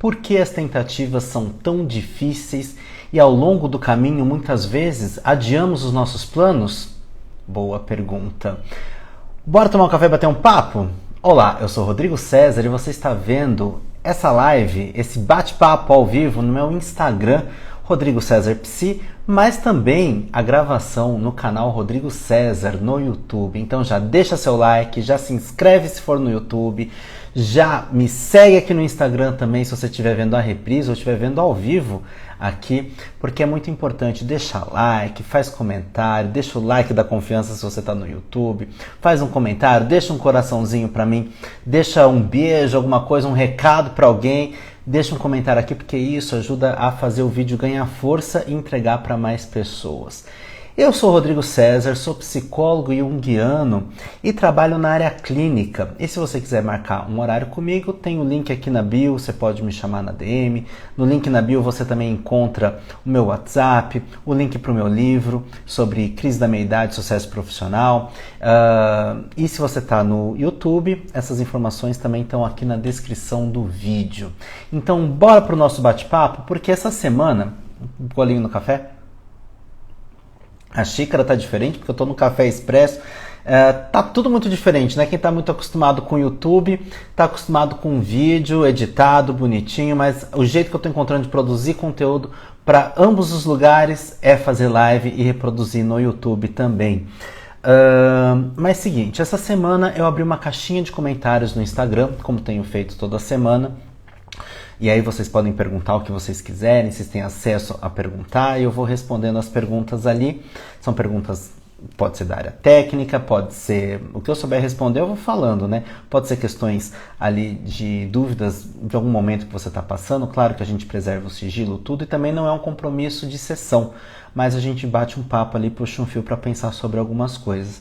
Por que as tentativas são tão difíceis e ao longo do caminho muitas vezes adiamos os nossos planos? Boa pergunta. Bora tomar um café e bater um papo? Olá, eu sou Rodrigo César e você está vendo essa live, esse bate-papo ao vivo no meu Instagram, Rodrigo César Psi, mas também a gravação no canal Rodrigo César no YouTube. Então já deixa seu like, já se inscreve se for no YouTube, já me segue aqui no Instagram também se você estiver vendo a reprise ou estiver vendo ao vivo aqui, porque é muito importante. Deixa like, faz comentário, deixa o like da confiança se você está no YouTube, faz um comentário, deixa um coraçãozinho para mim, deixa um beijo, alguma coisa, um recado para alguém. Deixa um comentário aqui porque isso ajuda a fazer o vídeo ganhar força e entregar para mais pessoas. Eu sou Rodrigo César, sou psicólogo junguiano e trabalho na área clínica. E se você quiser marcar um horário comigo, tem o link aqui na bio, você pode me chamar na DM. No link na bio você também encontra o meu WhatsApp, o link para o meu livro sobre crise da meia-idade e sucesso profissional. E se você está no YouTube, essas informações também estão aqui na descrição do vídeo. Então bora para o nosso bate-papo, porque essa semana, um golinho no café? A xícara tá diferente porque eu tô no café expresso. Tá tudo muito diferente, né? Quem tá muito acostumado com o YouTube, tá acostumado com vídeo editado, bonitinho, mas o jeito que eu tô encontrando de produzir conteúdo para ambos os lugares é fazer live e reproduzir no YouTube também. Mas seguinte, essa semana eu abri uma caixinha de comentários no Instagram, como tenho feito toda semana. E aí vocês podem perguntar o que vocês quiserem, vocês têm acesso a perguntar e eu vou respondendo as perguntas ali. São perguntas, pode ser da área técnica, pode ser o que eu souber responder, eu vou falando, né? Pode ser questões ali de dúvidas de algum momento que você está passando. Claro que a gente preserva o sigilo, tudo, e também não é um compromisso de sessão, mas a gente bate um papo ali, puxa um fio para pensar sobre algumas coisas.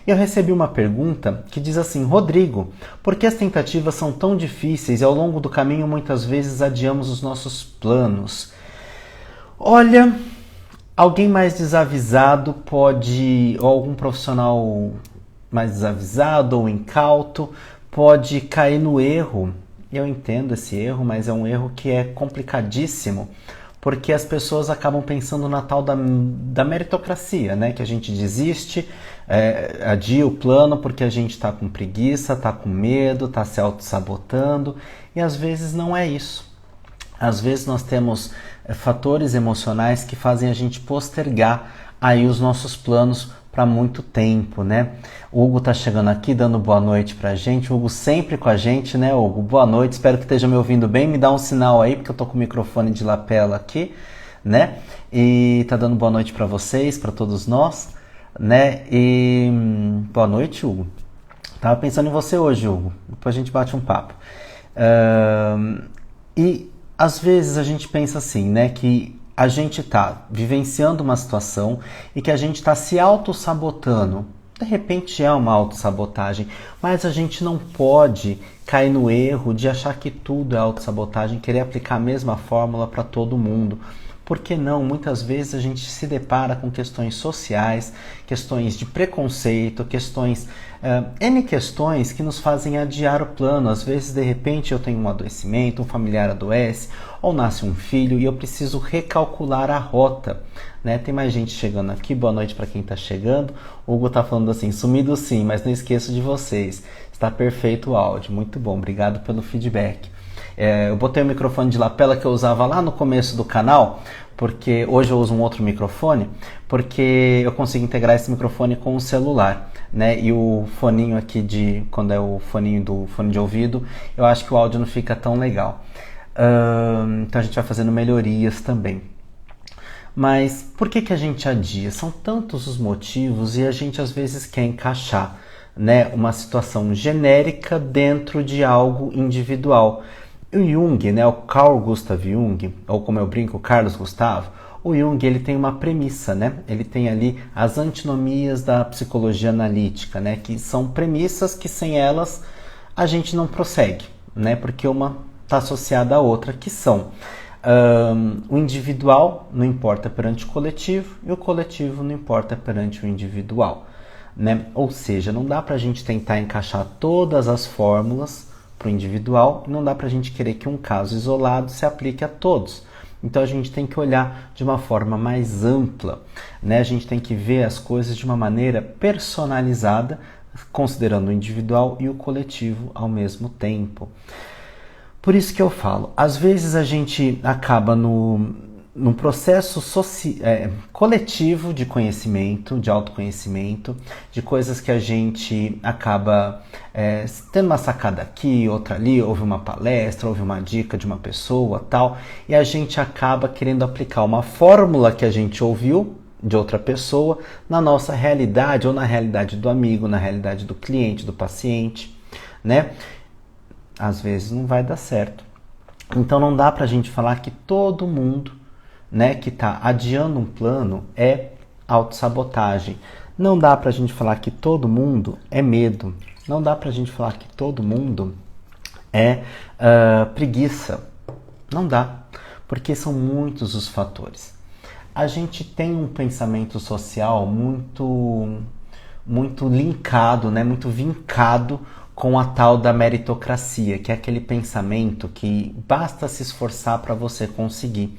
Eu recebi uma pergunta que diz assim: Rodrigo, por que as tentativas são tão difíceis e ao longo do caminho muitas vezes adiamos os nossos planos? Olha, alguém mais desavisado pode, ou algum profissional mais desavisado ou incauto, pode cair no erro. Eu entendo esse erro, mas é um erro que é complicadíssimo, porque as pessoas acabam pensando na tal da meritocracia, né? Que a gente desiste, adia o plano porque a gente está com preguiça, está com medo, está se auto-sabotando, e às vezes não é isso. Às vezes nós temos fatores emocionais que fazem a gente postergar aí os nossos planos para muito tempo, né? O Hugo tá chegando aqui dando boa noite pra gente. O Hugo sempre com a gente, né, Hugo? Boa noite, espero que esteja me ouvindo bem. Me dá um sinal aí, porque eu tô com o microfone de lapela aqui, né? E tá dando boa noite para vocês, para todos nós, né? E boa noite, Hugo. Tava pensando em você hoje, Hugo. Depois a gente bate um papo. E às vezes a gente pensa assim, né, que a gente está vivenciando uma situação e que a gente está se auto-sabotando. De repente é uma auto-sabotagem, mas a gente não pode cair no erro de achar que tudo é auto-sabotagem, querer aplicar a mesma fórmula para todo mundo. Por que não? Muitas vezes a gente se depara com questões sociais, questões de preconceito, N questões que nos fazem adiar o plano. Às vezes, de repente, eu tenho um adoecimento, um familiar adoece, ou nasce um filho e eu preciso recalcular a rota, né? Tem mais gente chegando aqui, boa noite para quem está chegando. O Hugo está falando assim: sumido sim, mas não esqueço de vocês. Está perfeito o áudio, muito bom, obrigado pelo feedback. Eu botei o microfone de lapela que eu usava lá no começo do canal, porque hoje eu uso um outro microfone, porque eu consigo integrar esse microfone com o celular, né? E o foninho aqui quando é o foninho do fone de ouvido, eu acho que o áudio não fica tão legal. Então a gente vai fazendo melhorias também. Mas por que a gente adia? São tantos os motivos e a gente às vezes quer encaixar, né, uma situação genérica dentro de algo individual. O Jung, né, o Carl Gustav Jung, ou como eu brinco, Carlos Gustavo, o Jung, ele tem uma premissa, né? Ele tem ali as antinomias da psicologia analítica, né? Que são premissas que sem elas a gente não prossegue, né? Porque uma está associada à outra, que são o individual não importa perante o coletivo e o coletivo não importa perante o individual, né? Ou seja, não dá para a gente tentar encaixar todas as fórmulas para o individual e não dá para a gente querer que um caso isolado se aplique a todos. Então a gente tem que olhar de uma forma mais ampla, né? A gente tem que ver as coisas de uma maneira personalizada, considerando o individual e o coletivo ao mesmo tempo. Por isso que eu falo, às vezes a gente acaba num processo coletivo de conhecimento, de autoconhecimento, de coisas que a gente acaba tendo uma sacada aqui, outra ali, ouve uma palestra, ouve uma dica de uma pessoa, tal, e a gente acaba querendo aplicar uma fórmula que a gente ouviu de outra pessoa na nossa realidade, ou na realidade do amigo, na realidade do cliente, do paciente, né? Às vezes não vai dar certo. Então não dá pra gente falar que todo mundo, né, que está adiando um plano é autossabotagem. Não dá pra gente falar que todo mundo é medo. Não dá pra gente falar que todo mundo é preguiça. Não dá, porque são muitos os fatores. A gente tem um pensamento social muito linkado, né, muito vincado com a tal da meritocracia, que é aquele pensamento que basta se esforçar para você conseguir.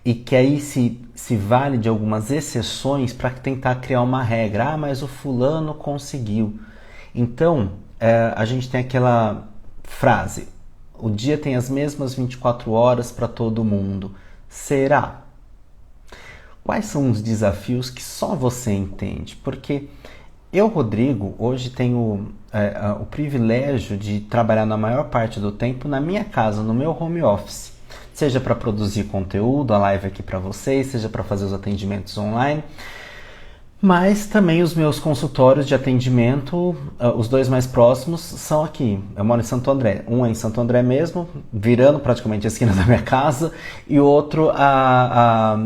E que aí se vale de algumas exceções para tentar criar uma regra. Ah, mas o fulano conseguiu. Então, a gente tem aquela frase: o dia tem as mesmas 24 horas para todo mundo. Será? Quais são os desafios que só você entende? Porque eu, Rodrigo, hoje tenho o privilégio de trabalhar na maior parte do tempo na minha casa, no meu home office. Seja para produzir conteúdo, a live aqui para vocês, seja para fazer os atendimentos online, mas também os meus consultórios de atendimento, os dois mais próximos, são aqui. Eu moro em Santo André, um é em Santo André mesmo, virando praticamente a esquina da minha casa, e o outro a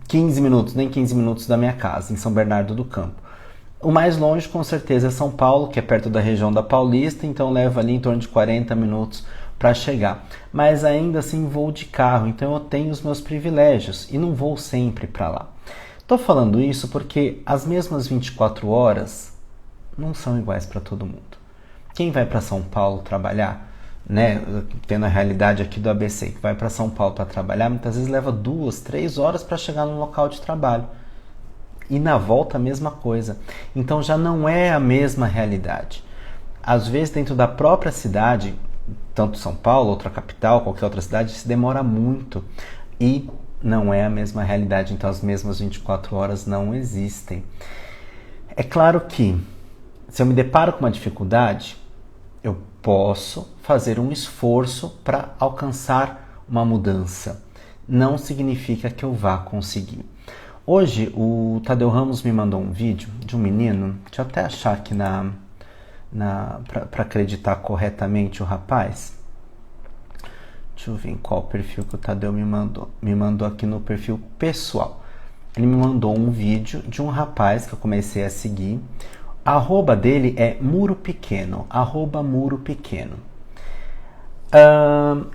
15 minutos, nem 15 minutos da minha casa, em São Bernardo do Campo. O mais longe, com certeza, é São Paulo, que é perto da região da Paulista, então leva ali em torno de 40 minutos para chegar. Mas ainda assim vou de carro, então eu tenho os meus privilégios e não vou sempre para lá. Estou falando isso porque as mesmas 24 horas não são iguais para todo mundo. Quem vai para São Paulo trabalhar, né, tendo a realidade aqui do ABC, que vai para São Paulo para trabalhar, muitas vezes leva 2, 3 horas para chegar no local de trabalho. E na volta a mesma coisa. Então já não é a mesma realidade. Às vezes dentro da própria cidade, tanto São Paulo, outra capital, qualquer outra cidade, se demora muito. E não é a mesma realidade, então as mesmas 24 horas não existem. É claro que, se eu me deparo com uma dificuldade, eu posso fazer um esforço para alcançar uma mudança. Não significa que eu vá conseguir. Hoje, o Tadeu Ramos me mandou um vídeo de um menino, deixa eu até achar aqui para acreditar corretamente o rapaz. Deixa eu ver em qual perfil que o Tadeu me mandou. Me mandou aqui no perfil pessoal. Ele me mandou um vídeo de um rapaz que eu comecei a seguir. A arroba dele é Muro Pequeno. @Muro Pequeno.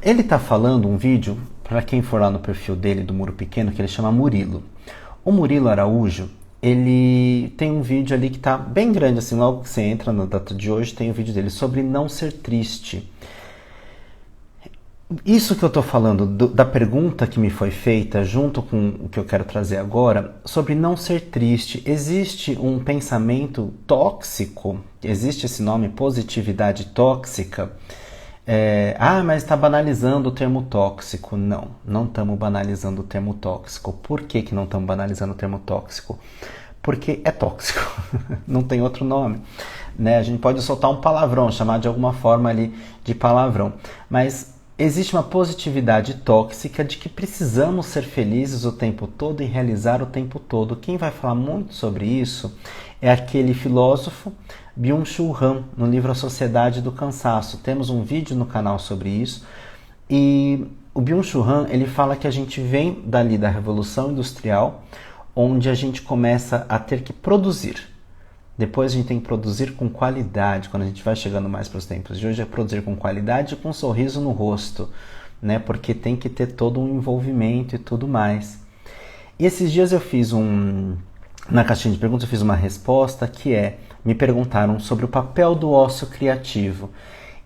Ele tá falando um vídeo, para quem for lá no perfil dele do Muro Pequeno, que ele chama Murilo. O Murilo Araújo, ele tem um vídeo ali que tá bem grande, assim, logo que você entra na data de hoje, tem o vídeo dele sobre não ser triste. Isso que eu tô falando, da pergunta que me foi feita, junto com o que eu quero trazer agora, sobre não ser triste. Existe um pensamento tóxico, existe esse nome, positividade tóxica. Mas está banalizando o termo tóxico. Não estamos banalizando o termo tóxico. Por que não estamos banalizando o termo tóxico? Porque é tóxico, não tem outro nome, né? A gente pode soltar um palavrão, chamar de alguma forma ali de palavrão, mas existe uma positividade tóxica de que precisamos ser felizes o tempo todo e realizar o tempo todo. Quem vai falar muito sobre isso é aquele filósofo Byung-Chul Han, no livro A Sociedade do Cansaço. Temos um vídeo no canal sobre isso. E o Byung-Chul Han, ele fala que a gente vem dali da Revolução Industrial, onde a gente começa a ter que produzir. Depois a gente tem que produzir com qualidade. Quando a gente vai chegando mais para os tempos de hoje, é produzir com qualidade e com um sorriso no rosto, né? Porque tem que ter todo um envolvimento e tudo mais. E esses dias eu fiz na caixinha de perguntas, eu fiz uma resposta que me perguntaram sobre o papel do ócio criativo.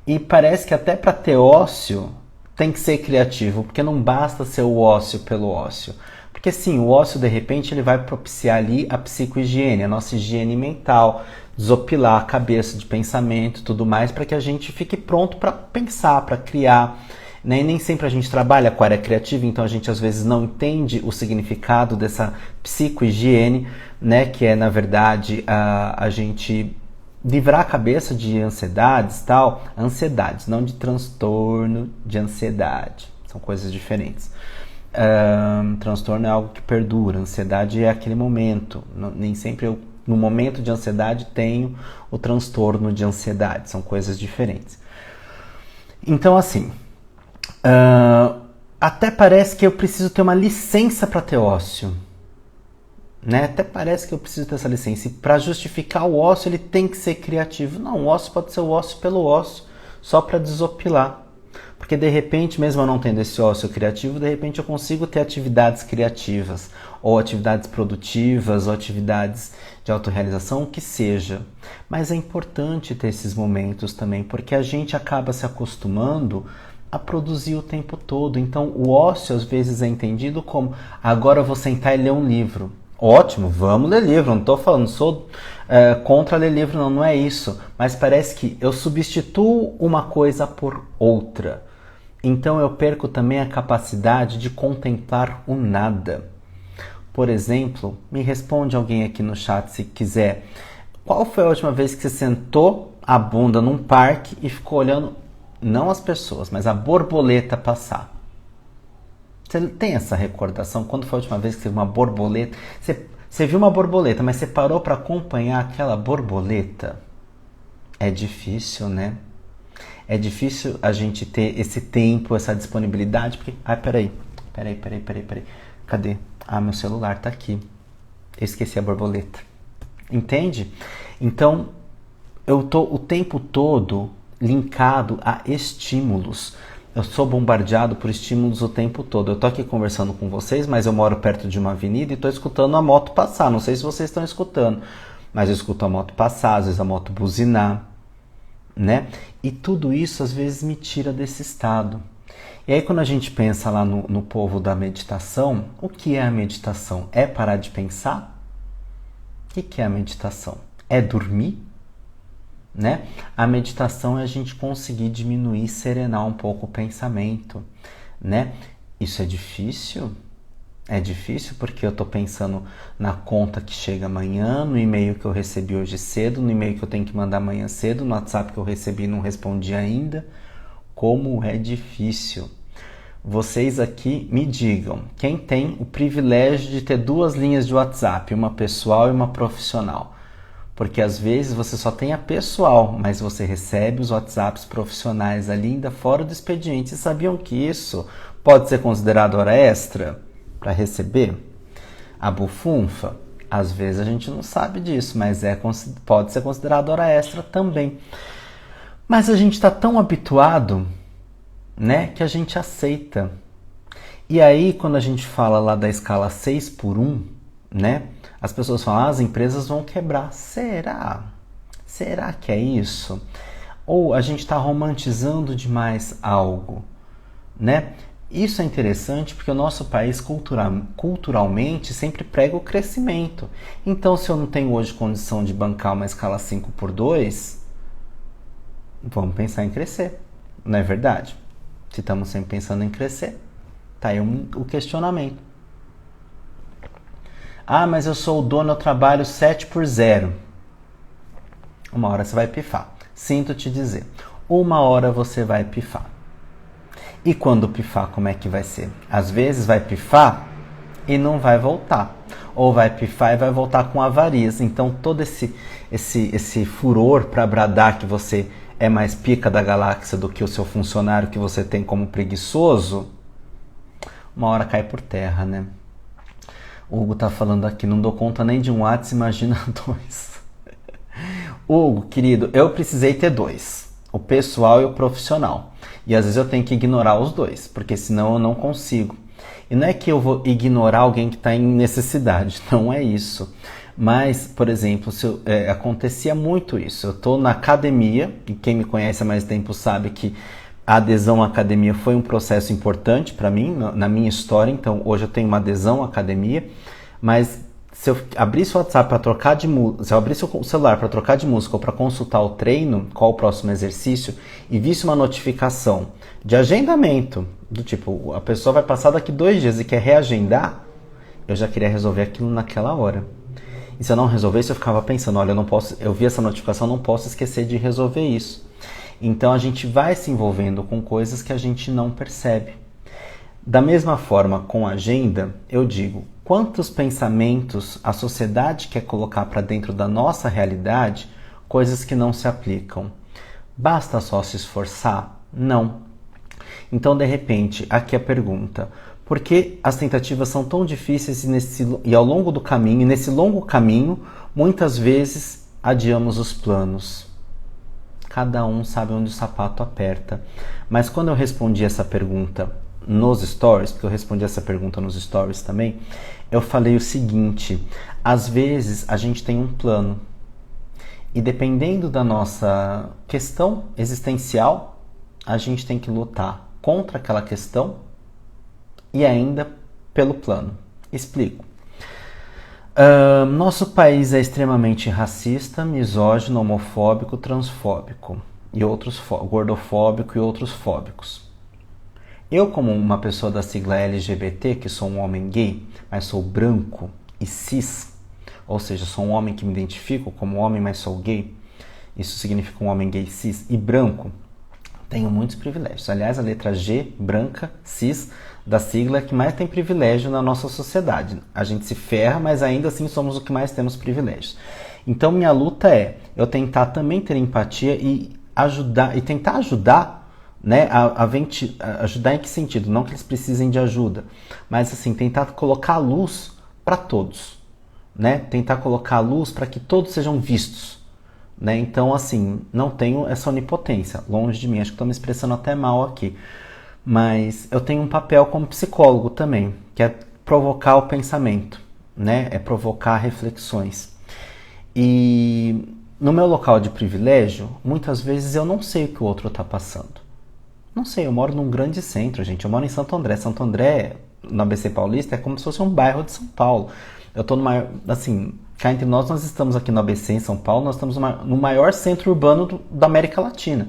E parece que até para ter ócio tem que ser criativo, porque não basta ser o ócio pelo ócio. Porque sim, o ócio de repente ele vai propiciar ali a psicohigiene, a nossa higiene mental, desopilar a cabeça de pensamento, tudo mais, para que a gente fique pronto para pensar, para criar. Né? E nem sempre a gente trabalha com a área criativa, então a gente às vezes não entende o significado dessa psicohigiene, né? Que é na verdade a gente livrar a cabeça de ansiedades, tal, ansiedades, não de transtorno de ansiedade, são coisas diferentes. Transtorno é algo que perdura, ansiedade é aquele momento, nem sempre eu, no momento de ansiedade, tenho o transtorno de ansiedade, são coisas diferentes. Então, assim, até parece que eu preciso ter uma licença para ter ócio. Né? Até parece que eu preciso ter essa licença. E para justificar o ócio, ele tem que ser criativo. Não, o ócio pode ser o ócio pelo ócio, só para desopilar. Porque de repente, mesmo eu não tendo esse ócio criativo, de repente eu consigo ter atividades criativas, ou atividades produtivas, ou atividades de autorrealização, o que seja. Mas é importante ter esses momentos também, porque a gente acaba se acostumando a produzir o tempo todo. Então o ócio às vezes é entendido como agora eu vou sentar e ler um livro. Ótimo, vamos ler livro, não estou falando, sou contra ler livro, não é isso. Mas parece que eu substituo uma coisa por outra. Então eu perco também a capacidade de contemplar o nada. Por exemplo, me responde alguém aqui no chat se quiser. Qual foi a última vez que você sentou a bunda num parque e ficou olhando, não as pessoas, mas a borboleta passar? Você tem essa recordação? Quando foi a última vez que você viu uma borboleta? Você viu uma borboleta, mas você parou para acompanhar aquela borboleta? É difícil, né? É difícil a gente ter esse tempo, essa disponibilidade, porque... Peraí. Cadê? Meu celular tá aqui. Eu esqueci a borboleta. Entende? Então, eu tô o tempo todo linkado a estímulos. Eu sou bombardeado por estímulos o tempo todo. Eu tô aqui conversando com vocês, mas eu moro perto de uma avenida e tô escutando a moto passar. Não sei se vocês estão escutando, mas eu escuto a moto passar, às vezes a moto buzinar, né? E tudo isso às vezes me tira desse estado. E aí quando a gente pensa lá no povo da meditação, o que é a meditação? É parar de pensar? O que é a meditação? É dormir? Né? A meditação é a gente conseguir diminuir, serenar um pouco o pensamento, né? Isso é difícil? É difícil porque eu estou pensando na conta que chega amanhã, no e-mail que eu recebi hoje cedo, no e-mail que eu tenho que mandar amanhã cedo, no WhatsApp que eu recebi e não respondi ainda. Como é difícil. Vocês aqui me digam, quem tem o privilégio de ter 2 linhas de WhatsApp, uma pessoal e uma profissional? Porque às vezes você só tem a pessoal, mas você recebe os WhatsApps profissionais ali ainda fora do expediente. Vocês sabiam que isso pode ser considerado hora extra para receber? A bufunfa? Às vezes a gente não sabe disso, mas pode ser considerado hora extra também. Mas a gente está tão habituado, né, que a gente aceita. E aí quando a gente fala lá da escala 6x1, né? As pessoas falam, as empresas vão quebrar. Será? Será que é isso? Ou a gente está romantizando demais algo, né? Isso é interessante porque o nosso país culturalmente sempre prega o crescimento. Então, se eu não tenho hoje condição de bancar uma escala 5x2, vamos pensar em crescer, não é verdade? Se estamos sempre pensando em crescer, tá aí o questionamento. Mas eu sou o dono, eu trabalho 7x0. Uma hora você vai pifar. Sinto te dizer. Uma hora você vai pifar. E quando pifar, como é que vai ser? Às vezes vai pifar e não vai voltar. Ou vai pifar e vai voltar com avarias. Então todo esse furor para bradar que você é mais pica da galáxia do que o seu funcionário que você tem como preguiçoso, uma hora cai por terra, né? O Hugo tá falando aqui, não dou conta nem de um WhatsApp, imagina 2. Hugo, querido, eu precisei ter 2. O pessoal e o profissional. E às vezes eu tenho que ignorar os 2, porque senão eu não consigo. E não é que eu vou ignorar alguém que está em necessidade, não é isso. Mas, por exemplo, acontecia muito isso. Eu estou na academia, e quem me conhece há mais tempo sabe que a adesão à academia foi um processo importante para mim, na minha história. Então, hoje eu tenho uma adesão à academia, mas se eu abrisse o WhatsApp para trocar de música, se eu abrisse o celular para trocar de música ou para consultar o treino, qual o próximo exercício, e visse uma notificação de agendamento, do tipo, a pessoa vai passar daqui 2 dias e quer reagendar, eu já queria resolver aquilo naquela hora. E se eu não resolvesse, eu ficava pensando, olha, eu vi essa notificação, não posso esquecer de resolver isso. Então a gente vai se envolvendo com coisas que a gente não percebe. Da mesma forma, com a agenda, eu digo, quantos pensamentos a sociedade quer colocar para dentro da nossa realidade, coisas que não se aplicam. Basta só se esforçar? Não. Então, de repente, aqui a pergunta, por que as tentativas são tão difíceis e ao longo do caminho, e nesse longo caminho, muitas vezes adiamos os planos? Cada um sabe onde o sapato aperta. Mas quando eu respondi essa pergunta nos stories, porque eu respondi essa pergunta nos stories também, eu falei o seguinte, às vezes a gente tem um plano e dependendo da nossa questão existencial, a gente tem que lutar contra aquela questão e ainda pelo plano. Explico. Nosso país é extremamente racista, misógino, homofóbico, transfóbico, e gordofóbico e outros fóbicos. Eu, como uma pessoa da sigla LGBT, que sou um homem gay, mas sou branco e cis, ou seja, sou um homem que me identifico como homem, mas sou gay, isso significa um homem gay cis e branco, tenho muitos privilégios. Aliás, a letra G, branca, cis, da sigla que mais tem privilégio na nossa sociedade. A gente se ferra, mas ainda assim somos o que mais temos privilégios. Então minha luta é eu tentar também ter empatia e ajudar, e tentar ajudar, né, ajudar em que sentido? Não que eles precisem de ajuda, mas assim, tentar colocar a luz para todos, né? Tentar colocar a luz para que todos sejam vistos. Né? Então, assim, não tenho essa onipotência, longe de mim, acho que estou me expressando até mal aqui, mas eu tenho um papel como psicólogo também, que é provocar o pensamento, né? É provocar reflexões. E no meu local de privilégio, muitas vezes eu não sei o que o outro está passando. Não sei, eu moro num grande centro, gente, eu moro em Santo André. Santo André, no ABC Paulista, é como se fosse um bairro de São Paulo. Eu estou assim, cá entre nós estamos aqui no ABC, em São Paulo, nós estamos no maior centro urbano da América Latina,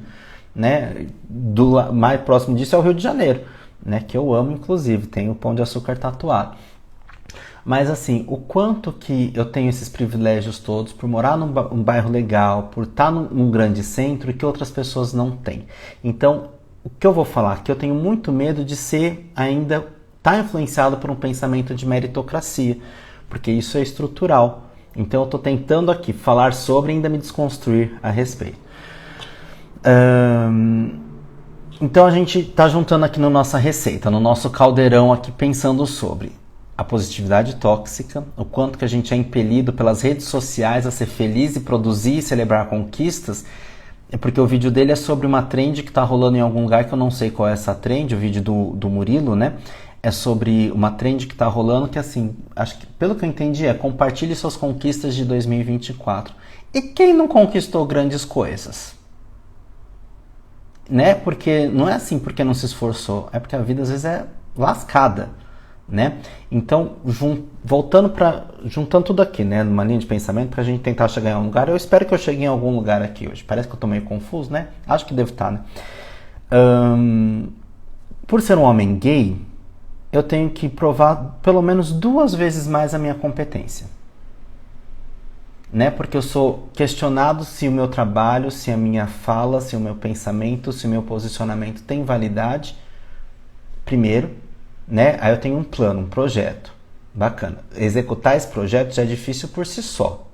né? Mais próximo disso é o Rio de Janeiro, né? Que eu amo, inclusive, tem o Pão de Açúcar tatuado. Mas assim, o quanto que eu tenho esses privilégios todos por morar num bairro legal, por estar num grande centro e que outras pessoas não têm. Então, o que eu vou falar aqui, eu tenho muito medo de estar influenciado por um pensamento de meritocracia, porque isso é estrutural. Então eu estou tentando aqui falar sobre e ainda me desconstruir a respeito. Então a gente está juntando aqui na nossa receita, no nosso caldeirão aqui, pensando sobre a positividade tóxica, o quanto que a gente é impelido pelas redes sociais a ser feliz e produzir e celebrar conquistas, porque o vídeo dele é sobre uma trend que está rolando em algum lugar que eu não sei qual é essa trend, o vídeo do Murilo, né? É sobre uma trend que está rolando que, assim, acho que, pelo que eu entendi, compartilhe suas conquistas de 2024. E quem não conquistou grandes coisas? Né? Porque não é assim porque não se esforçou, é porque a vida às vezes é lascada, né? Então, juntando tudo aqui, né, numa linha de pensamento, para a gente tentar chegar em algum lugar. Eu espero que eu chegue em algum lugar aqui hoje. Parece que eu estou meio confuso, né? Acho que devo estar, né? Por ser um homem gay, eu tenho que provar pelo menos 2 vezes mais a minha competência. Né? Porque eu sou questionado se o meu trabalho, se a minha fala, se o meu pensamento, se o meu posicionamento tem validade. Primeiro, né? Aí eu tenho um plano, um projeto. Bacana. Executar esse projeto já é difícil por si só.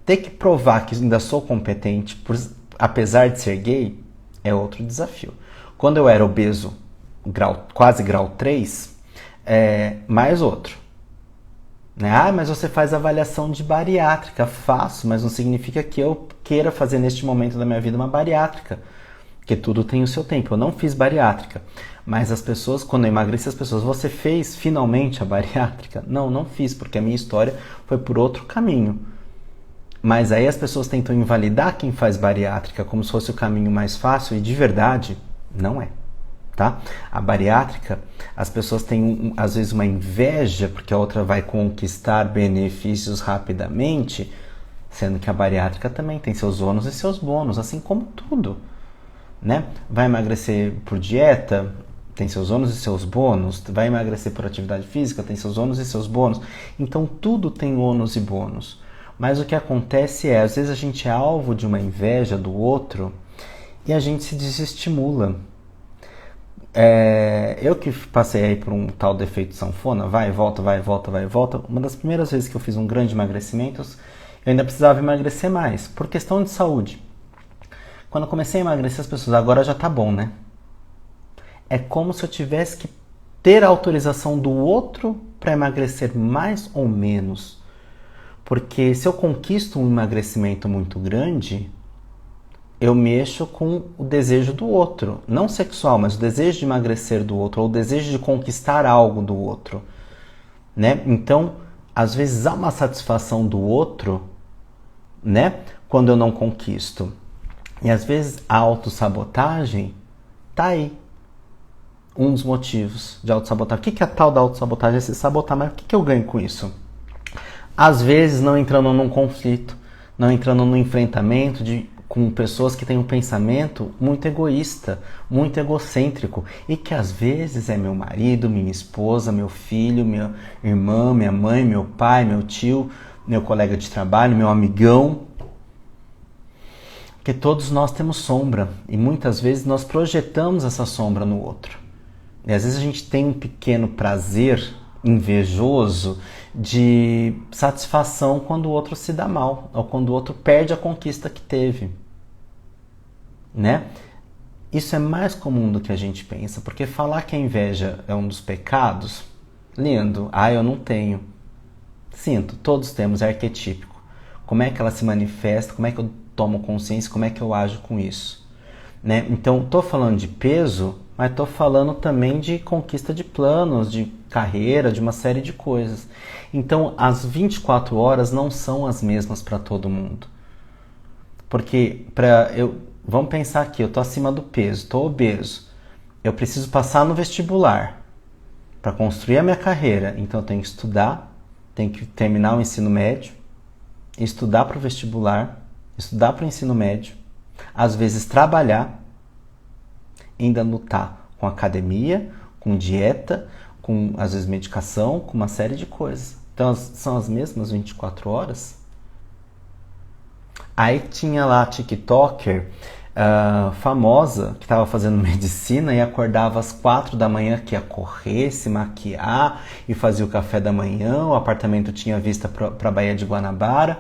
Ter que provar que ainda sou competente, apesar de ser gay, é outro desafio. Quando eu era obeso, quase grau 3, mais outro. Né? Ah, mas você faz avaliação de bariátrica. Faço, mas não significa que eu queira fazer neste momento da minha vida uma bariátrica. Porque tudo tem o seu tempo. Eu não fiz bariátrica, mas as pessoas, quando eu emagreci, as pessoas, você fez finalmente a bariátrica? Não, não fiz, porque a minha história foi por outro caminho. Mas aí as pessoas tentam invalidar quem faz bariátrica como se fosse o caminho mais fácil, e de verdade, não é. Tá? A bariátrica, as pessoas têm às vezes uma inveja porque a outra vai conquistar benefícios rapidamente, sendo que a bariátrica também tem seus ônus e seus bônus, assim como tudo, né? Vai emagrecer por dieta, tem seus ônus e seus bônus. Vai emagrecer por atividade física, tem seus ônus e seus bônus. Então tudo tem ônus e bônus. Mas o que acontece é, às vezes a gente é alvo de uma inveja do outro e a gente se desestimula. Eu que passei aí por um tal defeito sanfona, vai e volta, vai e volta, vai e volta. Uma das primeiras vezes que eu fiz um grande emagrecimento, eu ainda precisava emagrecer mais, por questão de saúde. Quando eu comecei a emagrecer, as pessoas, agora já tá bom, né? É como se eu tivesse que ter a autorização do outro para emagrecer mais ou menos. Porque se eu conquisto um emagrecimento muito grande, eu mexo com o desejo do outro. Não sexual, mas o desejo de emagrecer do outro, ou o desejo de conquistar algo do outro, né? Então, às vezes há uma satisfação do outro, né? Quando eu não conquisto. E às vezes a autossabotagem tá aí. Um dos motivos de autossabotagem. O que é a tal da autossabotagem? É se sabotar, mas o que eu ganho com isso? Às vezes não entrando num conflito, não entrando num enfrentamento com pessoas que têm um pensamento muito egoísta, muito egocêntrico, e que às vezes é meu marido, minha esposa, meu filho, minha irmã, minha mãe, meu pai, meu tio, meu colega de trabalho, meu amigão. Porque todos nós temos sombra e muitas vezes nós projetamos essa sombra no outro. E às vezes a gente tem um pequeno prazer invejoso de satisfação quando o outro se dá mal, ou quando o outro perde a conquista que teve, né? Isso é mais comum do que a gente pensa, porque falar que a inveja é um dos pecados, lindo, eu não tenho. Sinto, todos temos, é arquetípico. Como é que ela se manifesta, como é que eu tomo consciência, como é que eu ajo com isso, né? Então, tô falando de peso, mas estou falando também de conquista de planos, de carreira, de uma série de coisas. Então, as 24 horas não são as mesmas para todo mundo. Porque, vamos pensar aqui, eu estou acima do peso, estou obeso. Eu preciso passar no vestibular para construir a minha carreira. Então, eu tenho que estudar, tenho que terminar o ensino médio, estudar para o vestibular, estudar para o ensino médio, às vezes trabalhar, ainda lutar com academia, com dieta, com às vezes medicação, com uma série de coisas. Então são as mesmas 24 horas. Aí tinha lá a TikToker famosa que estava fazendo medicina e acordava às 4 da manhã, que ia correr, se maquiar e fazia o café da manhã. O apartamento tinha vista para a Baía de Guanabara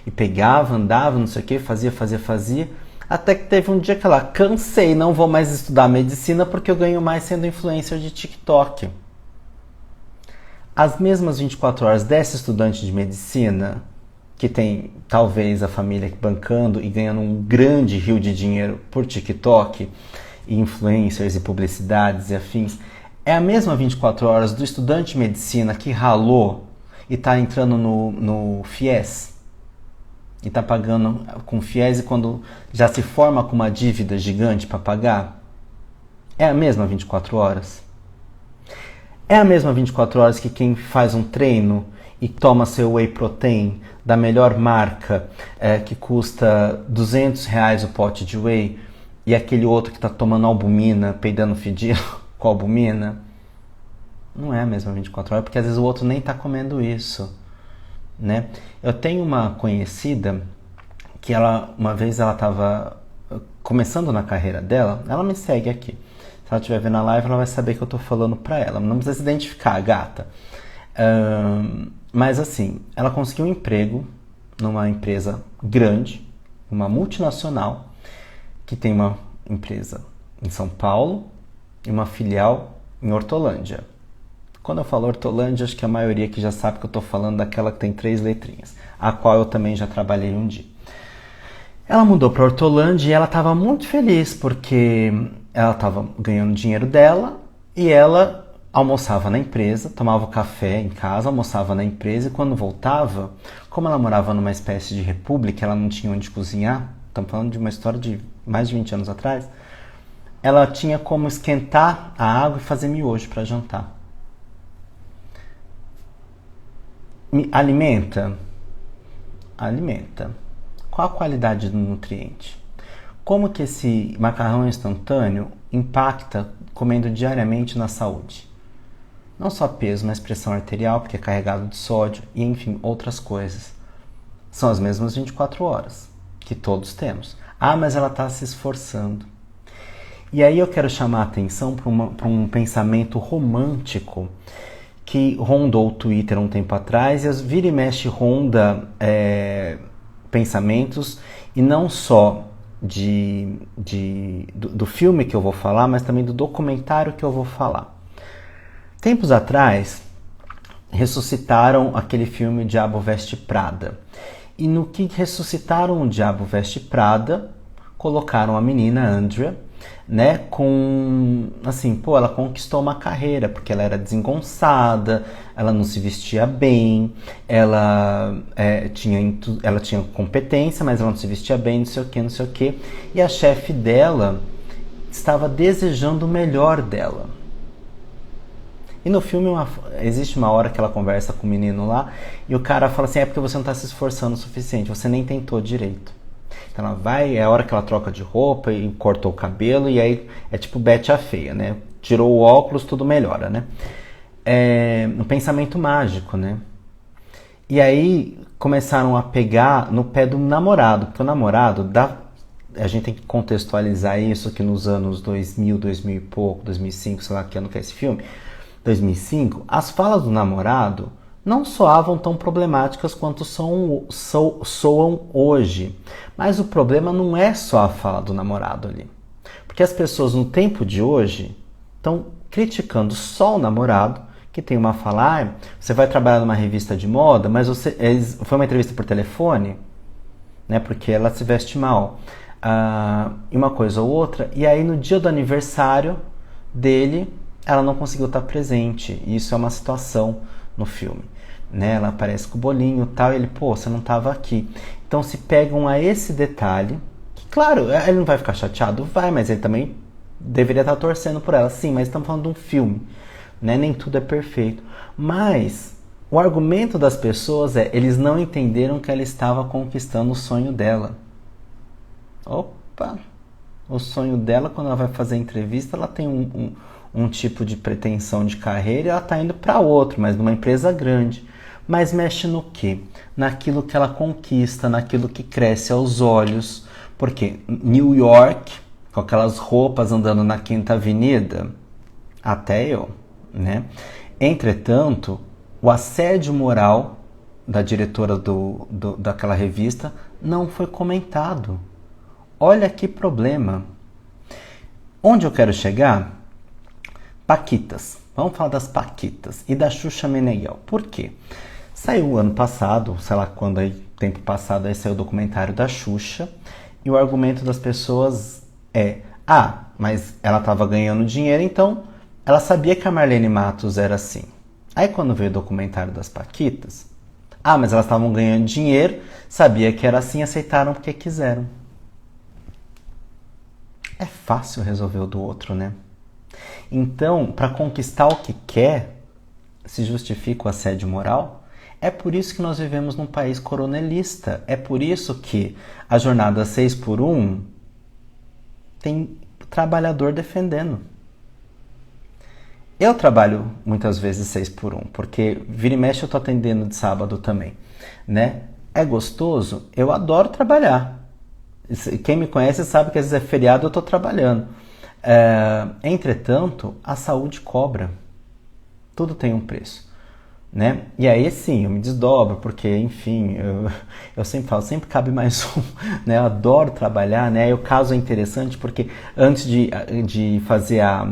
e pegava, andava, não sei o que, fazia. Até que teve um dia que ela, cansei, não vou mais estudar medicina porque eu ganho mais sendo influencer de TikTok. As mesmas 24 horas dessa estudante de medicina, que tem talvez a família bancando e ganhando um grande rio de dinheiro por TikTok, e influencers e publicidades e afins, é a mesma 24 horas do estudante de medicina que ralou e está entrando no FIES. E está pagando com FIES e quando já se forma com uma dívida gigante para pagar? É a mesma 24 horas? É a mesma 24 horas que quem faz um treino e toma seu whey protein da melhor marca, que custa R$200 o pote de whey, e aquele outro que está tomando albumina, peidando fedido com albumina? Não é a mesma 24 horas, porque às vezes o outro nem está comendo isso, né? Eu tenho uma conhecida que uma vez ela estava começando na carreira dela, ela me segue aqui. Se ela estiver vendo a live, ela vai saber que eu estou falando para ela. Não precisa se identificar, gata. Mas assim, ela conseguiu um emprego numa empresa grande, uma multinacional, que tem uma empresa em São Paulo e uma filial em Hortolândia. Quando eu falo Hortolândia, acho que a maioria que já sabe que eu estou falando daquela que tem 3 letrinhas, a qual eu também já trabalhei um dia. Ela mudou para Hortolândia e ela estava muito feliz porque ela estava ganhando dinheiro dela e ela almoçava na empresa, tomava café em casa, almoçava na empresa e quando voltava, como ela morava numa espécie de república, ela não tinha onde cozinhar, estamos falando de uma história de mais de 20 anos atrás, ela tinha como esquentar a água e fazer miojo para jantar. Alimenta? Alimenta. Qual a qualidade do nutriente? Como que esse macarrão instantâneo impacta comendo diariamente na saúde? Não só peso, mas pressão arterial, porque é carregado de sódio e, enfim, outras coisas. São as mesmas 24 horas que todos temos. Ah, mas ela está se esforçando. E aí eu quero chamar a atenção para um pensamento romântico que rondou o Twitter um tempo atrás e vira e mexe ronda pensamentos, e não só do filme que eu vou falar, mas também do documentário que eu vou falar. Tempos atrás, ressuscitaram aquele filme O Diabo Veste Prada. E no que ressuscitaram O Diabo Veste Prada, colocaram a menina Andrea, né, com, assim, pô, ela conquistou uma carreira, porque ela era desengonçada, ela não se vestia bem, ela tinha competência, mas ela não se vestia bem, não sei o que, e a chefe dela estava desejando o melhor dela. E no filme existe uma hora que ela conversa com o menino lá, e o cara fala assim, é porque você não está se esforçando o suficiente, você nem tentou direito. Então ela vai, é a hora que ela troca de roupa e cortou o cabelo, e aí é tipo Betty a Feia, né? Tirou o óculos, tudo melhora, né? É um pensamento mágico, né? E aí começaram a pegar no pé do namorado, porque o namorado, a gente tem que contextualizar isso, que nos anos 2000, 2000 e pouco, 2005, sei lá que ano que é esse filme, 2005, as falas do namorado não soavam tão problemáticas quanto soam hoje. Mas o problema não é só a fala do namorado ali. Porque as pessoas no tempo de hoje estão criticando só o namorado, que tem uma fala, você vai trabalhar numa revista de moda, mas foi uma entrevista por telefone, né, porque ela se veste mal. E uma coisa ou outra, e aí no dia do aniversário dele, ela não conseguiu estar presente. E isso é uma situação no filme. Né? Ela aparece com o bolinho e tal, e ele, pô, você não estava aqui. Então se pegam a esse detalhe, que claro, ele não vai ficar chateado? Vai, mas ele também deveria estar torcendo por ela. Sim, mas estamos falando de um filme, né? Nem tudo é perfeito. Mas o argumento das pessoas eles não entenderam que ela estava conquistando o sonho dela. Opa! O sonho dela, quando ela vai fazer a entrevista, ela tem um tipo de pretensão de carreira, e ela está indo para outro, mas numa empresa grande. Mas mexe no quê? Naquilo que ela conquista, naquilo que cresce aos olhos. Porque New York, com aquelas roupas andando na Quinta Avenida, até eu, né? Entretanto, o assédio moral da diretora daquela revista não foi comentado. Olha que problema. Onde eu quero chegar? Paquitas. Vamos falar das Paquitas e da Xuxa Meneghel. Por quê? Saiu ano passado, sei lá quando aí, tempo passado, aí saiu o documentário da Xuxa, e o argumento das pessoas mas ela estava ganhando dinheiro, então ela sabia que a Marlene Matos era assim. Aí quando veio o documentário das Paquitas, mas elas estavam ganhando dinheiro, sabia que era assim, aceitaram porque quiseram. É fácil resolver o do outro, né? Então, para conquistar o que quer, se justifica o assédio moral? É por isso que nós vivemos num país coronelista. É por isso que a jornada 6x1 tem trabalhador defendendo. Eu trabalho muitas vezes 6x1, porque vira e mexe eu tô atendendo de sábado também, né? É gostoso? Eu adoro trabalhar. Quem me conhece sabe que às vezes é feriado, eu tô trabalhando. Entretanto, a saúde cobra. Tudo tem um preço, né? E aí sim, eu me desdobro, porque, enfim, eu sempre falo, sempre cabe mais um, né? Eu adoro trabalhar, né? E o caso é interessante porque antes de fazer a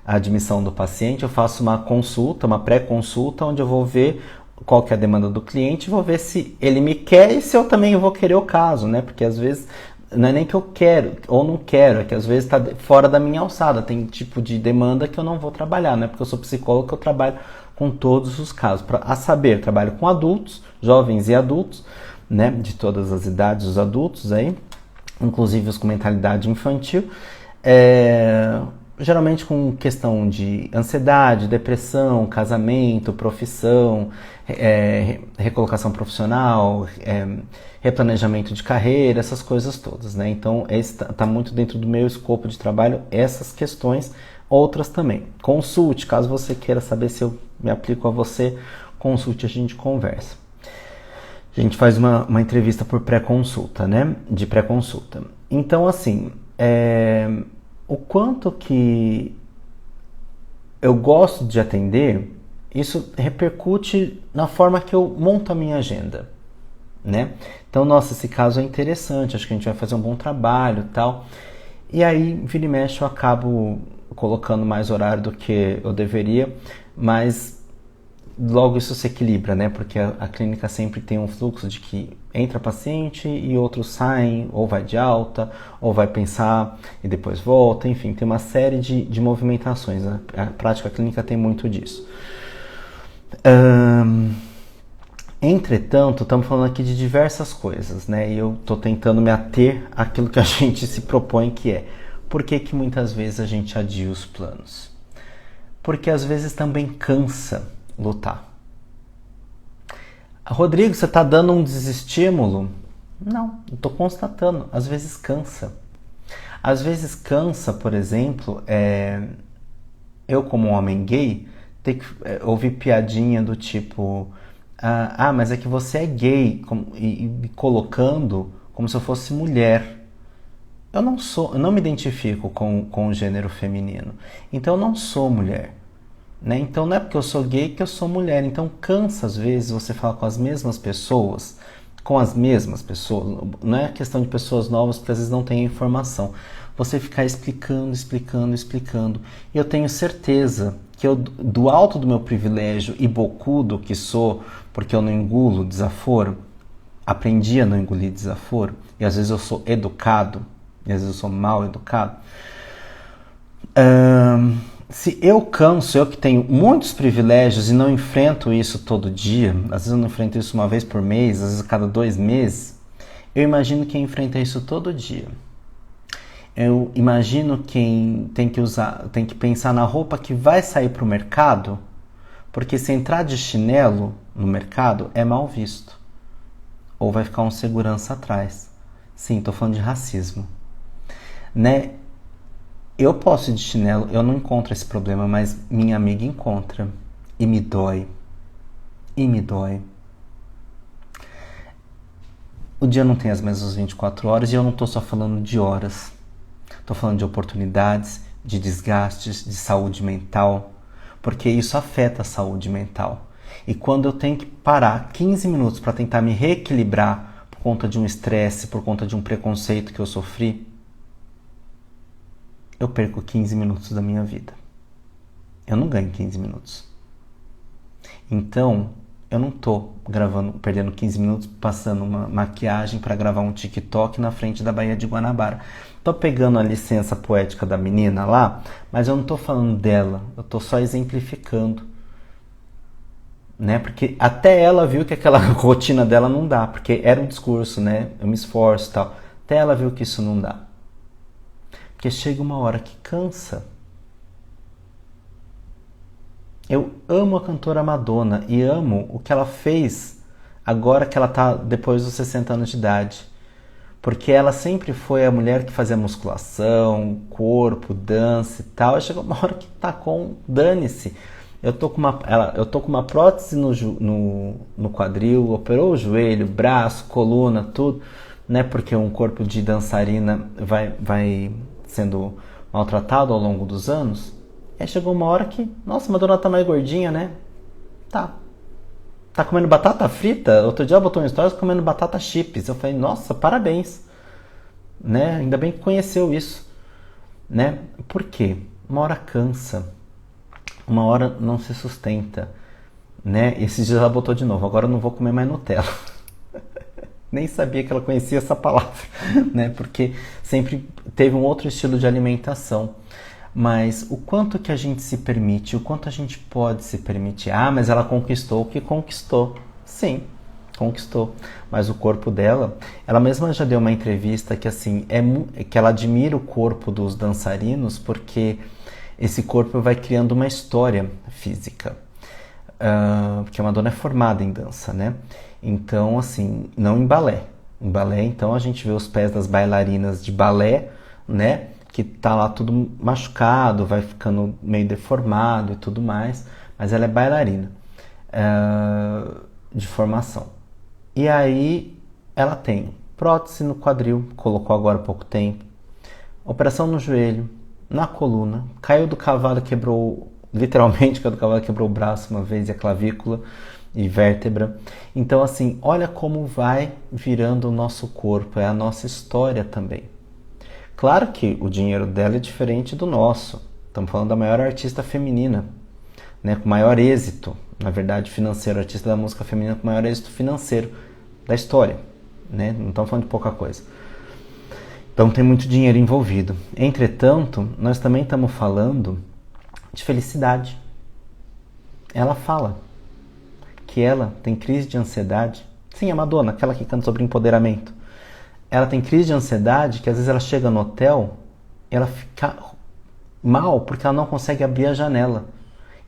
admissão do paciente, eu faço uma consulta, uma pré-consulta, onde eu vou ver qual que é a demanda do cliente, vou ver se ele me quer e se eu também vou querer o caso, né? Porque às vezes não é nem que eu quero ou não quero, é que às vezes está fora da minha alçada. Tem tipo de demanda que eu não vou trabalhar, não é porque eu sou psicólogo que eu trabalho com todos os casos. A saber, eu trabalho com adultos, jovens e adultos, né, de todas as idades, os adultos aí, inclusive os com mentalidade infantil, geralmente com questão de ansiedade, depressão, casamento, profissão, recolocação profissional, replanejamento de carreira, essas coisas todas, né? Então, está muito dentro do meu escopo de trabalho essas questões, outras também. Consulte, caso você queira saber se eu me aplico a você, consulte, a gente conversa. A gente faz uma entrevista por pré-consulta, né? De pré-consulta. Então, assim, o quanto que eu gosto de atender, isso repercute na forma que eu monto a minha agenda, né? Então, nossa, esse caso é interessante, acho que a gente vai fazer um bom trabalho e tal. E aí, vira e mexe, eu acabo colocando mais horário do que eu deveria, mas logo isso se equilibra, né? Porque a clínica sempre tem um fluxo de que entra paciente e outros saem, ou vai de alta, ou vai pensar e depois volta, enfim, tem uma série de movimentações, né? A prática clínica tem muito disso. Entretanto, estamos falando aqui de diversas coisas, né? E eu estou tentando me ater àquilo que a gente se propõe, que é por que muitas vezes a gente adia os planos? Porque às vezes também cansa lutar. Rodrigo, você está dando um desestímulo? Não, eu estou constatando. Às vezes cansa. Às vezes cansa, por exemplo, eu como um homem gay, ter que ouvir piadinha do tipo... mas é que você é gay, e me colocando como se eu fosse mulher. Eu não me identifico com o gênero feminino. Então eu não sou mulher. Né? Então não é porque eu sou gay que eu sou mulher. Então cansa às vezes você falar com as mesmas pessoas, não é questão de pessoas novas porque às vezes não tem informação. Você ficar explicando. E eu tenho certeza que eu, do alto do meu privilégio e bocudo que sou, porque eu não engulo desaforo, aprendi a não engolir desaforo, e às vezes eu sou educado, e às vezes eu sou mal educado. Se eu canso, eu que tenho muitos privilégios e não enfrento isso todo dia, às vezes eu não enfrento isso uma vez por mês, às vezes a cada 2 meses, eu imagino quem enfrenta isso todo dia. Eu imagino quem tem que pensar na roupa que vai sair para o mercado, porque se entrar de chinelo no mercado é mal visto. Ou vai ficar um segurança atrás. Sim, estou falando de racismo. Né? Eu posso ir de chinelo, eu não encontro esse problema, mas minha amiga encontra. E me dói. O dia não tem as mesmas 24 horas e eu não estou só falando de horas. Estou falando de oportunidades, de desgastes, de saúde mental, porque isso afeta a saúde mental. E quando eu tenho que parar 15 minutos para tentar me reequilibrar por conta de um estresse, por conta de um preconceito que eu sofri, eu perco 15 minutos da minha vida. Eu não ganho 15 minutos. Então, eu não estou perdendo 15 minutos passando uma maquiagem para gravar um TikTok na frente da Baía de Guanabara. Estou pegando a licença poética da menina lá, mas eu não estou falando dela, eu estou só exemplificando. Né? Porque até ela viu que aquela rotina dela não dá, porque era um discurso, né? Eu me esforço e tal. Até ela viu que isso não dá. Porque chega uma hora que cansa. Eu amo a cantora Madonna e amo o que ela fez agora que ela está depois dos 60 anos de idade. Porque ela sempre foi a mulher que fazia musculação, corpo, dança e tal. E chegou uma hora que tá com dane-se. Eu tô com uma prótese no quadril, operou o joelho, braço, coluna, tudo, né? Porque um corpo de dançarina vai sendo maltratado ao longo dos anos. Aí chegou uma hora que, nossa, a Madonna tá mais gordinha, né? Tá comendo batata frita? Outro dia ela botou um stories comendo batata chips. Eu falei, nossa, parabéns. Né? Ainda bem que conheceu isso. Né? Por quê? Uma hora cansa. Uma hora não se sustenta. Né? Esses dias ela botou de novo, agora eu não vou comer mais Nutella. Nem sabia que ela conhecia essa palavra, né? Porque sempre teve um outro estilo de alimentação. Mas o quanto que a gente se permite, o quanto a gente pode se permitir. Ah, mas ela conquistou o que conquistou. Sim, conquistou. Mas o corpo dela, ela mesma já deu uma entrevista que assim, que ela admira o corpo dos dançarinos porque esse corpo vai criando uma história física. Porque a Madonna é formada em dança, né? Então, assim, não em balé. Em balé, então, a gente vê os pés das bailarinas de balé, né? Que tá lá tudo machucado, vai ficando meio deformado e tudo mais, mas ela é bailarina de formação. E aí ela tem prótese no quadril, colocou agora há pouco tempo, operação no joelho, na coluna, caiu do cavalo, literalmente caiu do cavalo, quebrou o braço uma vez e a clavícula e vértebra. Então assim, olha como vai virando o nosso corpo, é a nossa história também. Claro que o dinheiro dela é diferente do nosso. Estamos falando da maior artista feminina, né, com maior êxito, na verdade, financeiro, artista da música feminina com maior êxito financeiro da história, né? Não estamos falando de pouca coisa. Então tem muito dinheiro envolvido. Entretanto, nós também estamos falando de felicidade. Ela fala que ela tem crise de ansiedade. Sim, a Madonna, aquela que canta sobre empoderamento. Ela tem crise de ansiedade que às vezes ela chega no hotel e ela fica mal porque ela não consegue abrir a janela.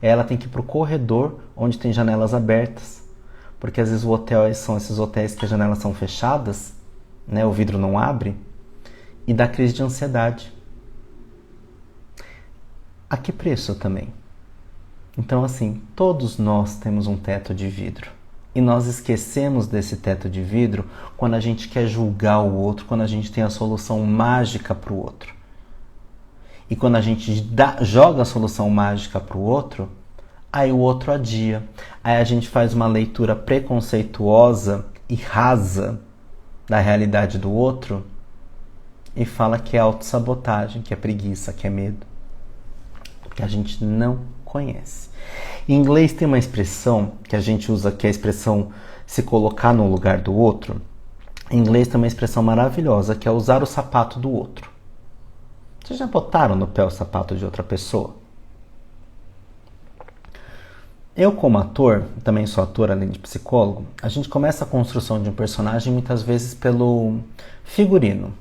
E aí ela tem que ir para o corredor onde tem janelas abertas. Porque às vezes o hotel são esses hotéis que as janelas são fechadas, né, o vidro não abre, e dá crise de ansiedade. A que preço também? Então assim, todos nós temos um teto de vidro. E nós esquecemos desse teto de vidro quando a gente quer julgar o outro, quando a gente tem a solução mágica para o outro. E quando a gente joga a solução mágica para o outro, aí o outro adia. Aí a gente faz uma leitura preconceituosa e rasa da realidade do outro e fala que é autossabotagem, que é preguiça, que é medo. Que a gente não conhece. Em inglês tem uma expressão que a gente usa, que é a expressão se colocar no lugar do outro. Em inglês tem uma expressão maravilhosa, que é usar o sapato do outro. Vocês já botaram no pé o sapato de outra pessoa? Eu, como ator, também sou ator além de psicólogo, a gente começa a construção de um personagem muitas vezes pelo figurino,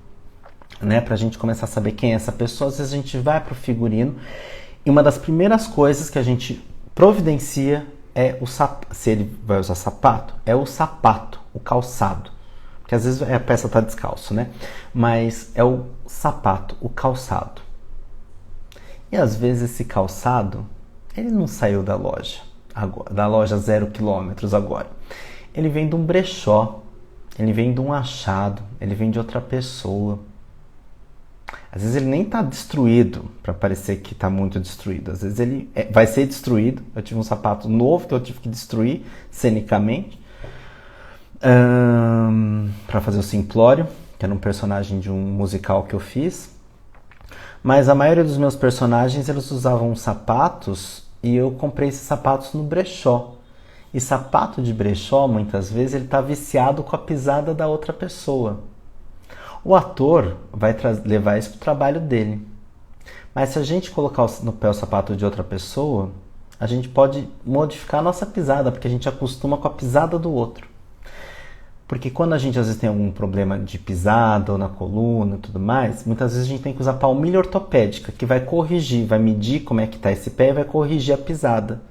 né? Pra gente começar a saber quem é essa pessoa, às vezes a gente vai pro figurino e uma das primeiras coisas que a gente providencia é se ele vai usar sapato, é o sapato, o calçado. Porque às vezes a peça tá descalço, né? Mas é o sapato, o calçado. E às vezes esse calçado, ele não saiu da loja 0 km agora. Ele vem de um brechó, ele vem de um achado, ele vem de outra pessoa. Às vezes ele nem está destruído para parecer que está muito destruído. Às vezes ele vai ser destruído. Eu tive um sapato novo que eu tive que destruir cenicamente para fazer o Simplório, que era um personagem de um musical que eu fiz. Mas a maioria dos meus personagens eles usavam sapatos e eu comprei esses sapatos no brechó. E sapato de brechó, muitas vezes, ele está viciado com a pisada da outra pessoa. O ator vai levar isso para o trabalho dele. Mas se a gente colocar no pé o sapato de outra pessoa, a gente pode modificar a nossa pisada, porque a gente acostuma com a pisada do outro. Porque quando a gente às vezes tem algum problema de pisada ou na coluna e tudo mais, muitas vezes a gente tem que usar palmilha ortopédica, que vai corrigir, vai medir como é que está esse pé e vai corrigir a pisada.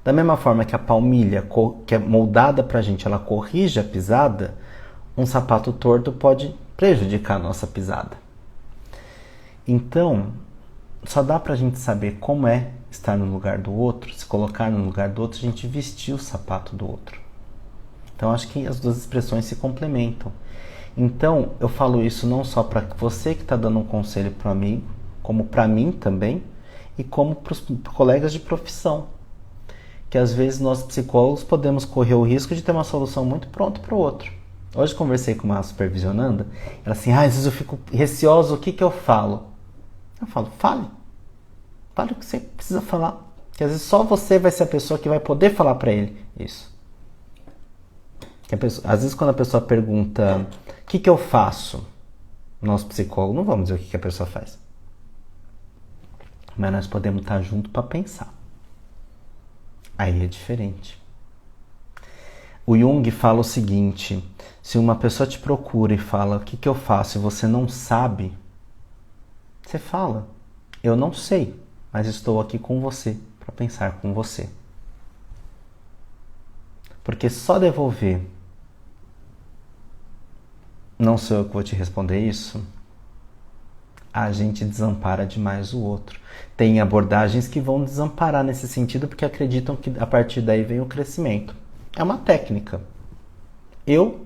Da mesma forma que a palmilha, que é moldada para a gente, ela corrige a pisada, um sapato torto pode prejudicar a nossa pisada. Então, só dá pra gente saber como é estar no lugar do outro, se colocar no lugar do outro, a gente vestir o sapato do outro. Então, acho que as duas expressões se complementam. Então, eu falo isso não só para você que está dando um conselho para o amigo, como para mim também, e como para os colegas de profissão. Que às vezes nós psicólogos podemos correr o risco de ter uma solução muito pronta para o outro. Hoje conversei com uma supervisionanda, ela assim, às vezes eu fico receosa, o que eu falo? Eu falo, fale o que você precisa falar, que às vezes só você vai ser a pessoa que vai poder falar para ele isso. Às vezes quando a pessoa pergunta o que eu faço, nós psicólogos não vamos dizer o que a pessoa faz. Mas nós podemos estar junto para pensar. Aí é diferente. O Jung fala o seguinte: se uma pessoa te procura e fala o que eu faço e você não sabe, você fala, eu não sei, mas estou aqui com você para pensar com você. Porque só devolver, não sou eu que vou te responder isso, a gente desampara demais o outro. Tem abordagens que vão desamparar nesse sentido porque acreditam que a partir daí vem o crescimento. É uma técnica. Eu,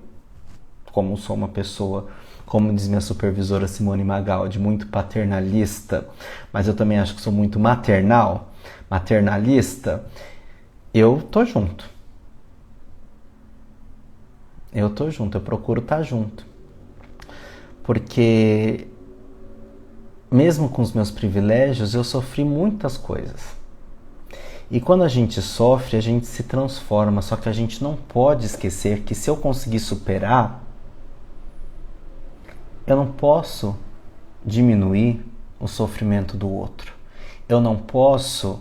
como sou uma pessoa, como diz minha supervisora Simone Magaldi, muito paternalista, mas eu também acho que sou muito maternalista, eu tô junto. Eu procuro estar junto. Porque mesmo com os meus privilégios, eu sofri muitas coisas. E quando a gente sofre, a gente se transforma, só que a gente não pode esquecer que se eu conseguir superar, eu não posso diminuir o sofrimento do outro. Eu não posso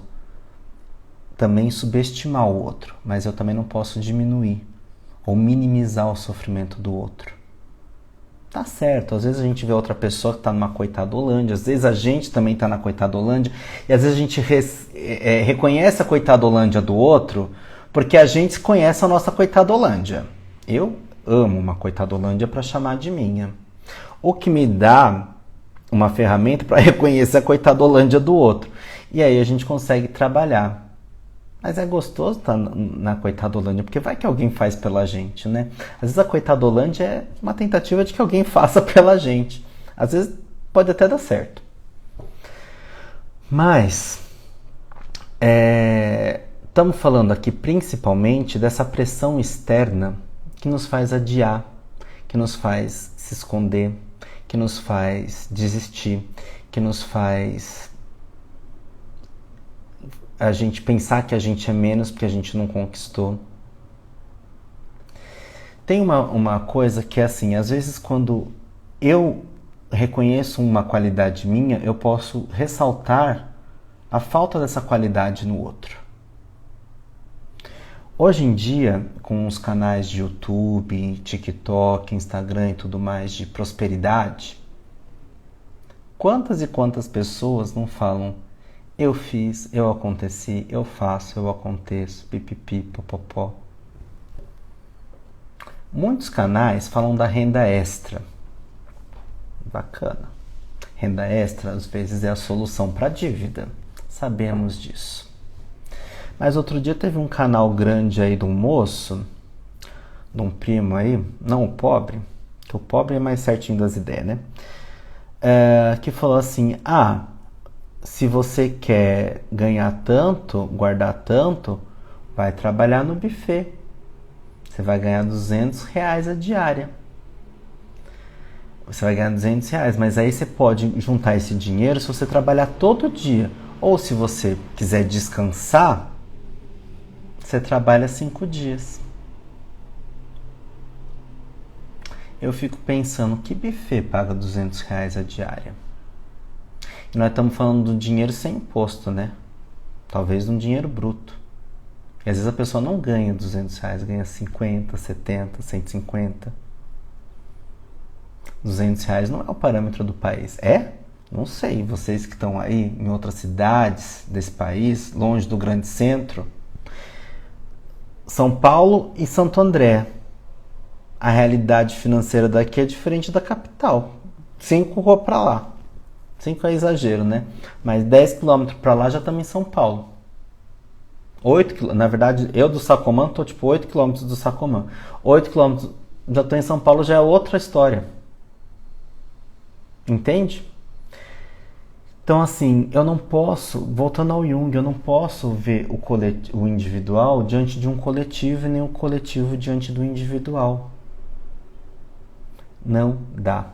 também subestimar o outro, mas eu também não posso diminuir ou minimizar o sofrimento do outro. Tá certo, às vezes a gente vê outra pessoa que está numa coitadolândia, às vezes a gente também está na coitadolândia, e às vezes a gente reconhece a coitadolândia do outro porque a gente conhece a nossa coitadolândia. Eu amo uma coitadolândia para chamar de minha. O que me dá uma ferramenta para reconhecer a coitadolândia do outro. E aí a gente consegue trabalhar. Mas é gostoso estar na coitadolândia, porque vai que alguém faz pela gente, né? Às vezes a coitadolândia é uma tentativa de que alguém faça pela gente. Às vezes pode até dar certo. Mas estamos falando aqui principalmente dessa pressão externa que nos faz adiar, que nos faz se esconder, que nos faz desistir, que nos faz a gente pensar que a gente é menos porque a gente não conquistou. Tem uma coisa que é assim, às vezes quando eu reconheço uma qualidade minha, eu posso ressaltar a falta dessa qualidade no outro. Hoje em dia, com os canais de YouTube, TikTok, Instagram e tudo mais de prosperidade, quantas e quantas pessoas não falam eu fiz, eu aconteci, eu faço, eu aconteço, pipipi, popopó. Muitos canais falam da renda extra. Bacana. Renda extra, às vezes, é a solução para a dívida. Sabemos disso. Mas outro dia teve um canal grande aí de um moço, de um primo aí, não o pobre, que o pobre é mais certinho das ideias, né? Que falou assim, se você quer ganhar tanto, guardar tanto, vai trabalhar no buffet. Você vai ganhar R$200 a diária. Você vai ganhar R$200, mas aí você pode juntar esse dinheiro se você trabalhar todo dia. Ou se você quiser descansar, você trabalha 5 dias. Eu fico pensando, que buffet paga R$200 a diária? E nós estamos falando do dinheiro sem imposto, né? Talvez de um dinheiro bruto. E às vezes a pessoa não ganha R$200, ganha 50, 70, 150. R$200 não é o parâmetro do país. É? Não sei. Vocês que estão aí em outras cidades desse país, longe do grande centro, São Paulo e Santo André. A realidade financeira daqui é diferente da capital. 5 rua para lá. 5 é exagero, né? Mas 10 quilômetros para lá já estamos em São Paulo. 8 quilômetros, na verdade, eu do Sacomã estou tipo 8 quilômetros do Sacomã. 8 quilômetros, já estou em São Paulo, já é outra história. Entende? Então, assim, eu não posso, voltando ao Jung, eu não posso ver o individual diante de um coletivo e nem o coletivo diante do individual. Não dá.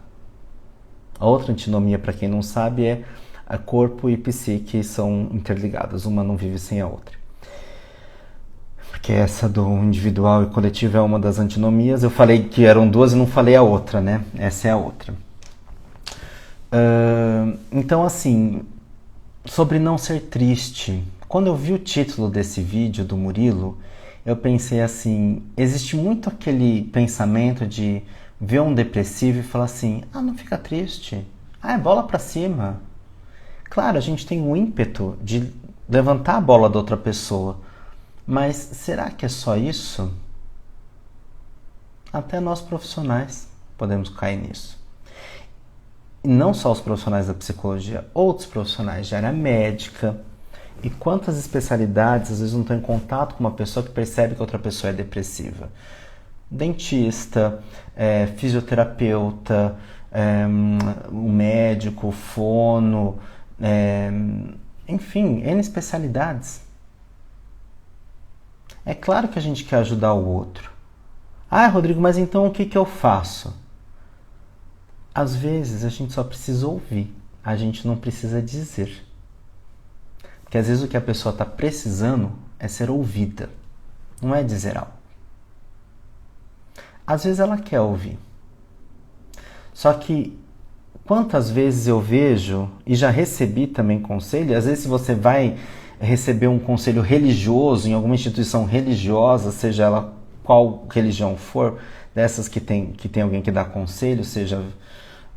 A outra antinomia, para quem não sabe, é a corpo e psique são interligadas. Uma não vive sem a outra. porque essa do individual e coletivo é uma das antinomias. Eu falei que eram duas e não falei a outra, né? Essa é a outra. Então, assim, sobre não ser triste. Quando eu vi o título desse vídeo do Murilo, eu pensei assim, existe muito aquele pensamento de ver um depressivo e falar assim, não fica triste, é bola pra cima. Claro, a gente tem o ímpeto de levantar a bola da outra pessoa, mas será que é só isso? Até nós profissionais podemos cair nisso. E não só os profissionais da psicologia, outros profissionais de área médica. E quantas especialidades às vezes não estão em contato com uma pessoa que percebe que outra pessoa é depressiva? Dentista, fisioterapeuta, o médico, fono, enfim, N especialidades. É claro que a gente quer ajudar o outro. Rodrigo, mas então o que eu faço? Às vezes a gente só precisa ouvir, a gente não precisa dizer. Porque às vezes o que a pessoa está precisando é ser ouvida, não é dizer algo. Às vezes ela quer ouvir. Só que quantas vezes eu vejo, e já recebi também conselho, às vezes se você vai receber um conselho religioso em alguma instituição religiosa, seja ela qual religião for, dessas que tem alguém que dá conselho, seja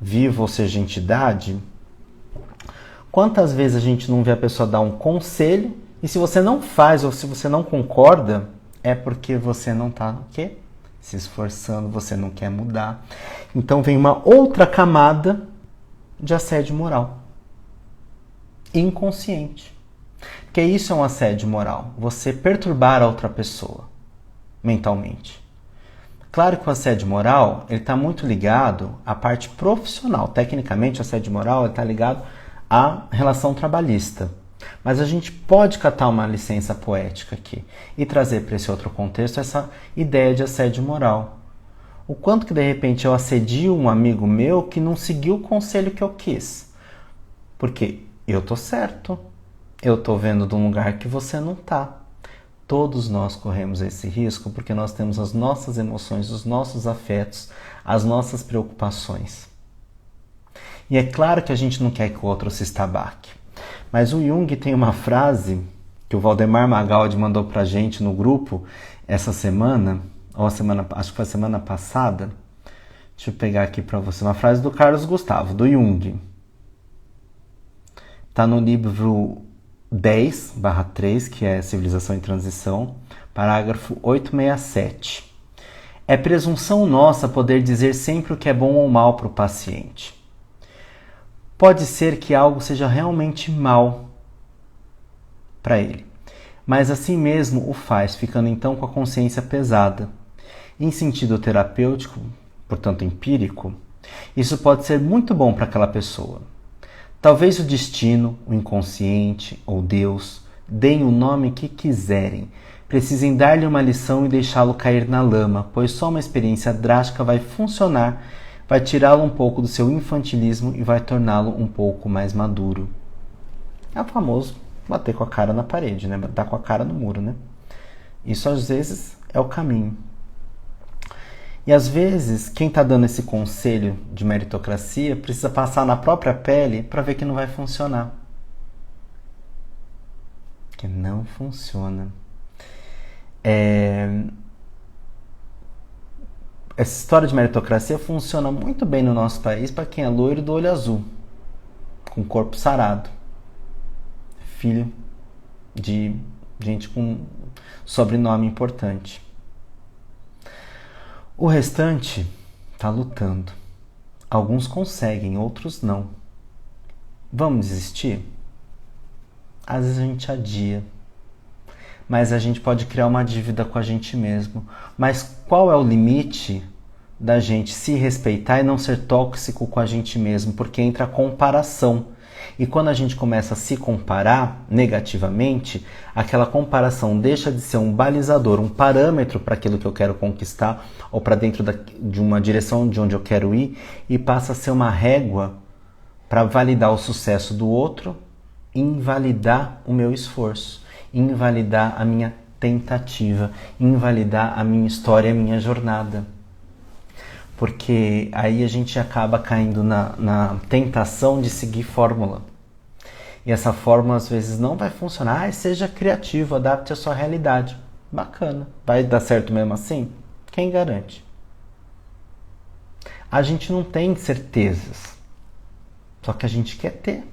vivo ou seja entidade, quantas vezes a gente não vê a pessoa dar um conselho e se você não faz ou se você não concorda, é porque você não está o quê? Se esforçando, você não quer mudar. Então vem uma outra camada de assédio moral. Inconsciente. Porque isso é um assédio moral. Você perturbar a outra pessoa mentalmente. Claro que o assédio moral ele está muito ligado à parte profissional. Tecnicamente, o assédio moral está ligado à relação trabalhista. Mas a gente pode catar uma licença poética aqui e trazer para esse outro contexto essa ideia de assédio moral. O quanto que de repente eu assedio um amigo meu que não seguiu o conselho que eu quis. Porque eu tô certo, eu tô vendo de um lugar que você não tá. Todos nós corremos esse risco porque nós temos as nossas emoções, os nossos afetos, as nossas preocupações. E é claro que a gente não quer que o outro se estabaque. Mas o Jung tem uma frase que o Valdemar Magaldi mandou pra gente no grupo essa semana, acho que foi a semana passada. Deixa eu pegar aqui para você uma frase do Carlos Gustavo, do Jung. Está no livro 10/3, que é Civilização em Transição, parágrafo 867. É presunção nossa poder dizer sempre o que é bom ou mal para o paciente. Pode ser que algo seja realmente mal para ele, mas assim mesmo o faz, ficando então com a consciência pesada. Em sentido terapêutico, portanto empírico, isso pode ser muito bom para aquela pessoa. Talvez o destino, o inconsciente ou Deus, deem o nome que quiserem, precisem dar-lhe uma lição e deixá-lo cair na lama, pois só uma experiência drástica vai funcionar, vai tirá-lo um pouco do seu infantilismo e vai torná-lo um pouco mais maduro. É o famoso bater com a cara na parede, né? Bater com a cara no muro, né? Isso às vezes é o caminho. E às vezes, quem está dando esse conselho de meritocracia precisa passar na própria pele para ver que não vai funcionar. Que não funciona. Essa história de meritocracia funciona muito bem no nosso país para quem é loiro do olho azul, com corpo sarado, filho de gente com sobrenome importante. O restante está lutando. Alguns conseguem, outros não. Vamos desistir? Às vezes a gente adia. Mas a gente pode criar uma dívida com a gente mesmo. Mas qual é o limite da gente se respeitar e não ser tóxico com a gente mesmo? Porque entra a comparação. E quando a gente começa a se comparar negativamente, aquela comparação deixa de ser um balizador, um parâmetro para aquilo que eu quero conquistar ou para dentro de uma direção de onde eu quero ir e passa a ser uma régua para validar o sucesso do outro e invalidar o meu esforço, invalidar a minha tentativa, invalidar a minha história, a minha jornada. Porque aí a gente acaba caindo na tentação de seguir fórmula. E essa fórmula às vezes não vai funcionar. Seja criativo, adapte a sua realidade. Bacana. Vai dar certo mesmo assim? Quem garante? A gente não tem certezas. Só que a gente quer ter.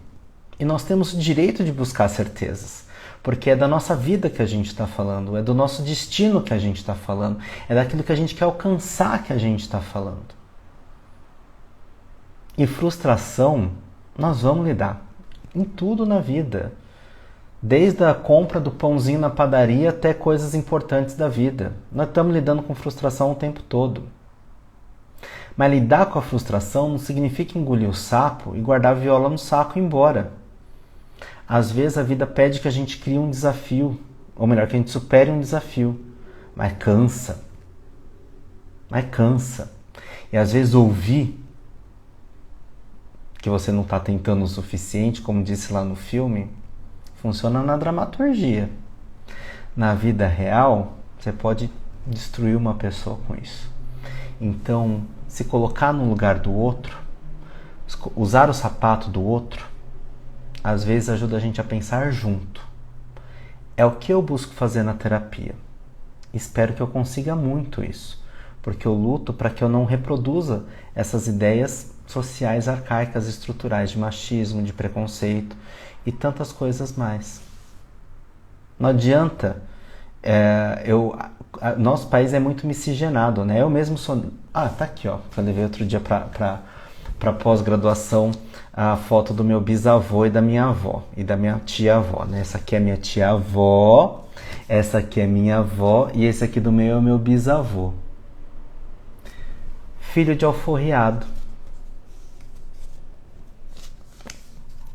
E nós temos o direito de buscar certezas. Porque é da nossa vida que a gente está falando. É do nosso destino que a gente está falando. É daquilo que a gente quer alcançar que a gente está falando. E frustração, nós vamos lidar. Em tudo na vida. Desde a compra do pãozinho na padaria até coisas importantes da vida. Nós estamos lidando com frustração o tempo todo. Mas lidar com a frustração não significa engolir o sapo e guardar a viola no saco e ir embora. Às vezes a vida pede que a gente crie um desafio. Ou melhor, que a gente supere um desafio. Mas cansa. E às vezes ouvir que você não está tentando o suficiente, como disse lá no filme, funciona na dramaturgia. Na vida real, você pode destruir uma pessoa com isso. Então, se colocar no lugar do outro, usar o sapato do outro, às vezes ajuda a gente a pensar junto. É o que eu busco fazer na terapia. Espero que eu consiga muito isso, porque eu luto para que eu não reproduza essas ideias sociais arcaicas, estruturais de machismo, de preconceito e tantas coisas mais. Não adianta, nosso país é muito miscigenado, né? Eu mesmo sou... tá aqui, ó, eu levei outro dia para pós-graduação a foto do meu bisavô e da minha avó, e da minha tia-avó, né? Essa aqui é minha tia-avó, essa aqui é minha avó, e esse aqui do meio é o meu bisavô. Filho de alforriado.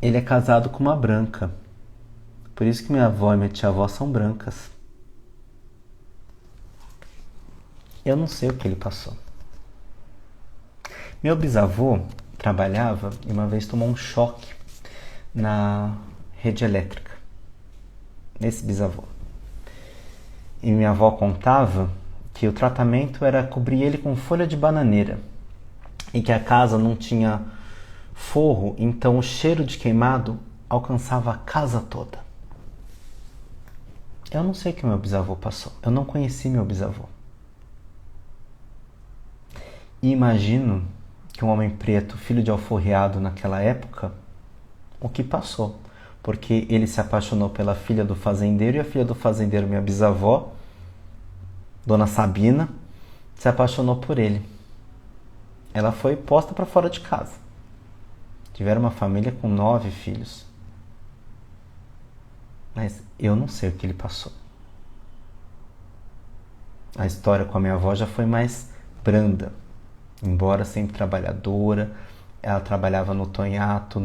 Ele é casado com uma branca. Por isso que minha avó e minha tia-avó são brancas. Eu não sei o que ele passou. Meu bisavô trabalhava e uma vez tomou um choque na rede elétrica. Esse bisavô. E minha avó contava que o tratamento era cobrir ele com folha de bananeira. E que a casa não tinha forro, então o cheiro de queimado alcançava a casa toda. Eu não sei o que meu bisavô passou. Eu não conheci meu bisavô. E imagino que um homem preto, filho de alforriado naquela época, o que passou. Porque ele se apaixonou pela filha do fazendeiro e a filha do fazendeiro, minha bisavó, Dona Sabina, se apaixonou por ele. Ela foi posta para fora de casa. Tiveram uma família com 9 filhos. Mas eu não sei o que ele passou. A história com a minha avó já foi mais branda. Embora sempre trabalhadora, ela trabalhava no Tonhato,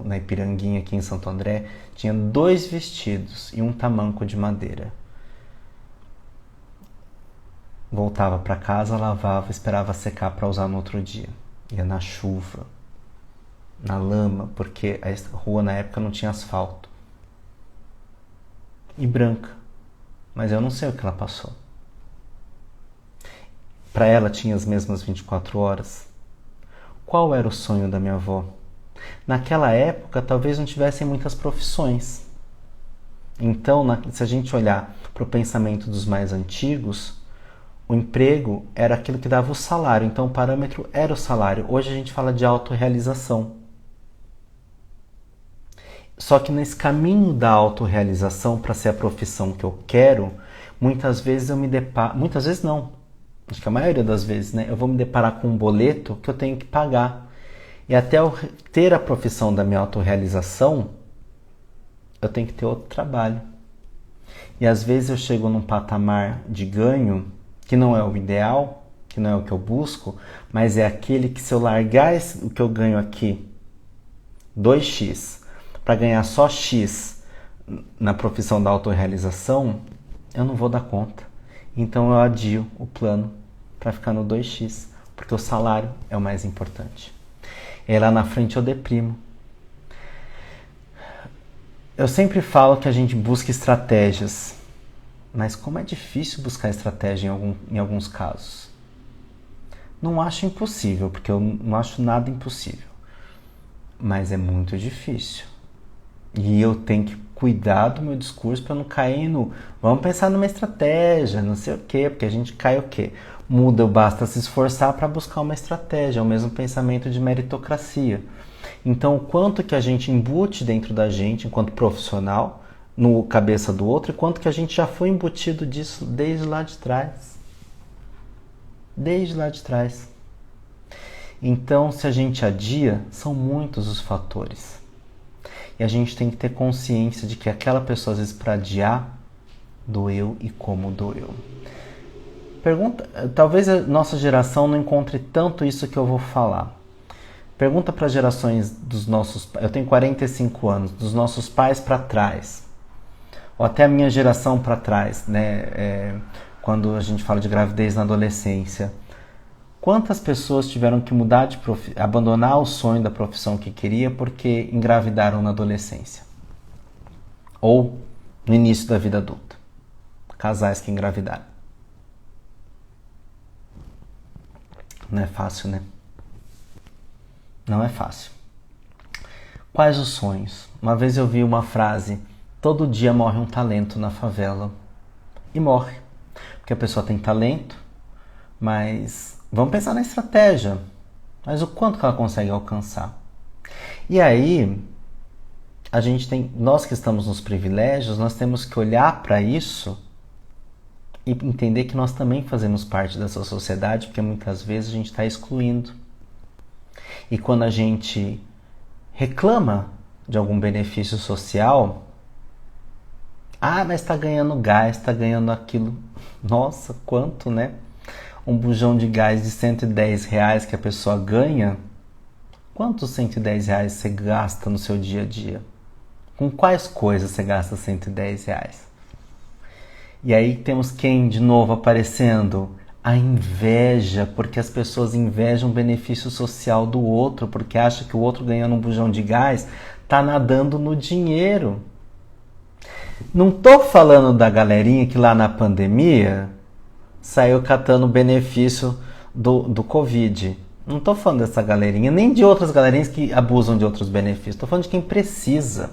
na Ipiranguinha aqui em Santo André. Tinha 2 vestidos e um tamanco de madeira. Voltava para casa, lavava, esperava secar para usar no outro dia. Ia na chuva, na lama, porque a rua na época não tinha asfalto. E branca. Mas eu não sei o que ela passou. Para ela tinha as mesmas 24 horas. Qual era o sonho da minha avó? Naquela época, talvez não tivessem muitas profissões. Então, se a gente olhar para o pensamento dos mais antigos, o emprego era aquilo que dava o salário. Então, o parâmetro era o salário. Hoje a gente fala de autorrealização. Só que nesse caminho da autorrealização para ser a profissão que eu quero, muitas vezes eu me deparo... Muitas vezes não. Acho que a maioria das vezes, né? Eu vou me deparar com um boleto que eu tenho que pagar. E até eu ter a profissão da minha autorrealização, eu tenho que ter outro trabalho. E às vezes eu chego num patamar de ganho que não é o ideal, que não é o que eu busco, mas é aquele que se eu largar o que eu ganho aqui, 2x, para ganhar só x na profissão da autorrealização, eu não vou dar conta. Então eu adio o plano para ficar no 2x, porque o salário é o mais importante. E lá na frente eu deprimo. Eu sempre falo que a gente busca estratégias, Mas como é difícil buscar estratégia em alguns casos. Não acho impossível, porque eu não acho nada impossível. Mas é muito difícil. E eu tenho que cuidar do meu discurso para não cair no... Vamos pensar numa estratégia, não sei o quê, porque a gente cai o quê? Muda, basta se esforçar para buscar uma estratégia. É o mesmo pensamento de meritocracia. Então, o quanto que a gente embute dentro da gente, enquanto profissional, no cabeça do outro, e quanto que a gente já foi embutido disso desde lá de trás. Desde lá de trás. Então, se a gente adia, são muitos os fatores. E a gente tem que ter consciência de que aquela pessoa, às vezes, para adiar, doeu e como doeu. Talvez a nossa geração não encontre tanto isso que eu vou falar. Pergunta para as gerações dos nossos... Eu tenho 45 anos, dos nossos pais para trás. Ou até a minha geração para trás, né? Quando a gente fala de gravidez na adolescência. Quantas pessoas tiveram que mudar abandonar o sonho da profissão que queria porque engravidaram na adolescência? Ou no início da vida adulta? Casais que engravidaram. Não é fácil, né? Não é fácil. Quais os sonhos? Uma vez eu vi uma frase: todo dia morre um talento na favela. E morre. Porque a pessoa tem talento, mas vamos pensar na estratégia. Mas o quanto que ela consegue alcançar? E aí, nós que estamos nos privilégios, nós temos que olhar para isso e entender que nós também fazemos parte dessa sociedade, porque muitas vezes a gente está excluindo. E quando a gente reclama de algum benefício social, mas está ganhando gás, está ganhando aquilo. Nossa, quanto, né? Um bujão de gás de R$110 que a pessoa ganha, quantos R$110 você gasta no seu dia a dia? Com quais coisas você gasta R$110? E aí temos quem de novo aparecendo? A inveja, porque as pessoas invejam o benefício social do outro, porque acham que o outro ganhando um bujão de gás está nadando no dinheiro. Não estou falando da galerinha que lá na pandemia saiu catando o benefício do Covid. Não estou falando dessa galerinha, nem de outras galerinhas que abusam de outros benefícios. Estou falando de quem precisa.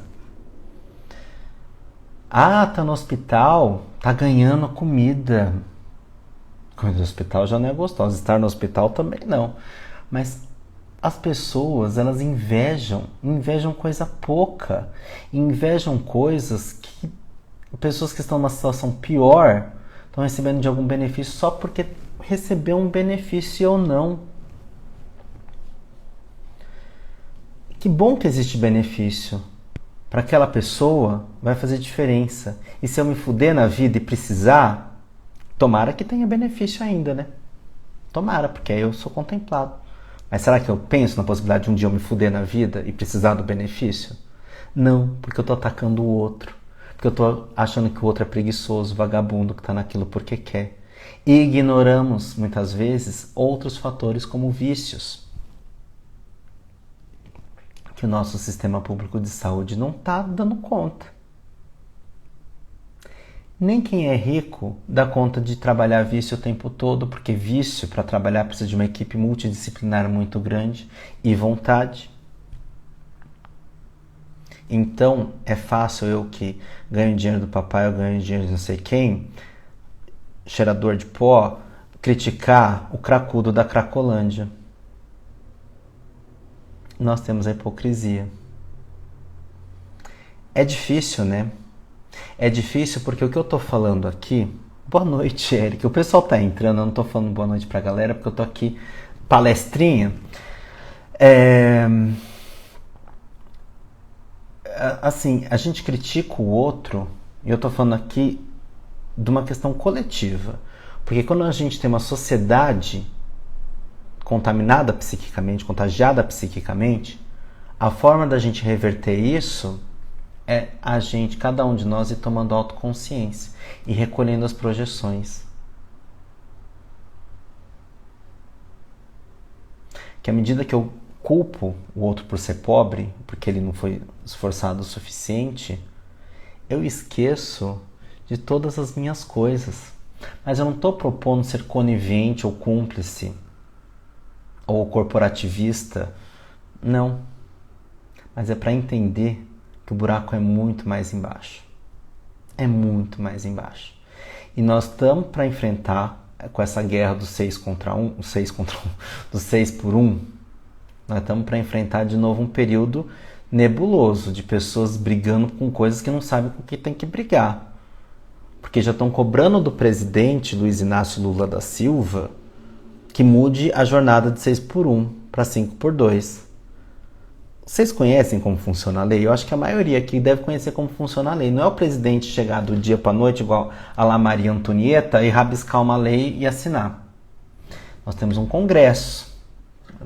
Tá no hospital, tá ganhando comida. Comida do hospital já não é gostosa. Estar no hospital também não. Mas as pessoas, elas invejam coisa pouca. Invejam coisas que pessoas que estão numa situação pior estão recebendo de algum benefício só porque recebeu um benefício ou não. Que bom que existe benefício. Para aquela pessoa vai fazer diferença. E se eu me fuder na vida e precisar, tomara que tenha benefício ainda, né? Tomara, porque aí eu sou contemplado. Mas será que eu penso na possibilidade de um dia eu me fuder na vida e precisar do benefício? Não, porque eu tô atacando o outro. Porque eu tô achando que o outro é preguiçoso, vagabundo, que tá naquilo porque quer. E ignoramos, muitas vezes, outros fatores como vícios. Que o nosso sistema público de saúde não está dando conta. Nem quem é rico dá conta de trabalhar vício o tempo todo, porque vício para trabalhar precisa de uma equipe multidisciplinar muito grande e vontade. Então é fácil eu que ganho dinheiro do papai, eu ganho dinheiro de não sei quem, cheirador de pó, criticar o cracudo da Cracolândia. Nós temos a hipocrisia. É difícil, né? É difícil porque o que eu tô falando aqui... Boa noite, Eric. O pessoal tá entrando, eu não tô falando boa noite pra galera, porque eu tô aqui palestrinha. Assim, a gente critica o outro, e eu tô falando aqui de uma questão coletiva. Porque quando a gente tem uma sociedade contaminada psiquicamente, contagiada psiquicamente, a forma da gente reverter isso é a gente, cada um de nós, ir tomando autoconsciência e recolhendo as projeções. Que à medida que eu culpo o outro por ser pobre, porque ele não foi esforçado o suficiente, eu esqueço de todas as minhas coisas. Mas eu não estou propondo ser conivente ou cúmplice ou corporativista. Não. Mas é para entender que o buraco é muito mais embaixo. É muito mais embaixo. E nós estamos para enfrentar, com essa guerra do 6 contra 1, do 6 por 1, nós estamos para enfrentar de novo um período nebuloso de pessoas brigando com coisas que não sabem com o que tem que brigar. Porque já estão cobrando do presidente Luiz Inácio Lula da Silva que mude a jornada de 6 por 1 para 5 por 2. Vocês conhecem como funciona a lei? Eu acho que a maioria aqui deve conhecer como funciona a lei. Não é o presidente chegar do dia para a noite, igual a lá Maria Antonieta, e rabiscar uma lei e assinar. Nós temos um congresso.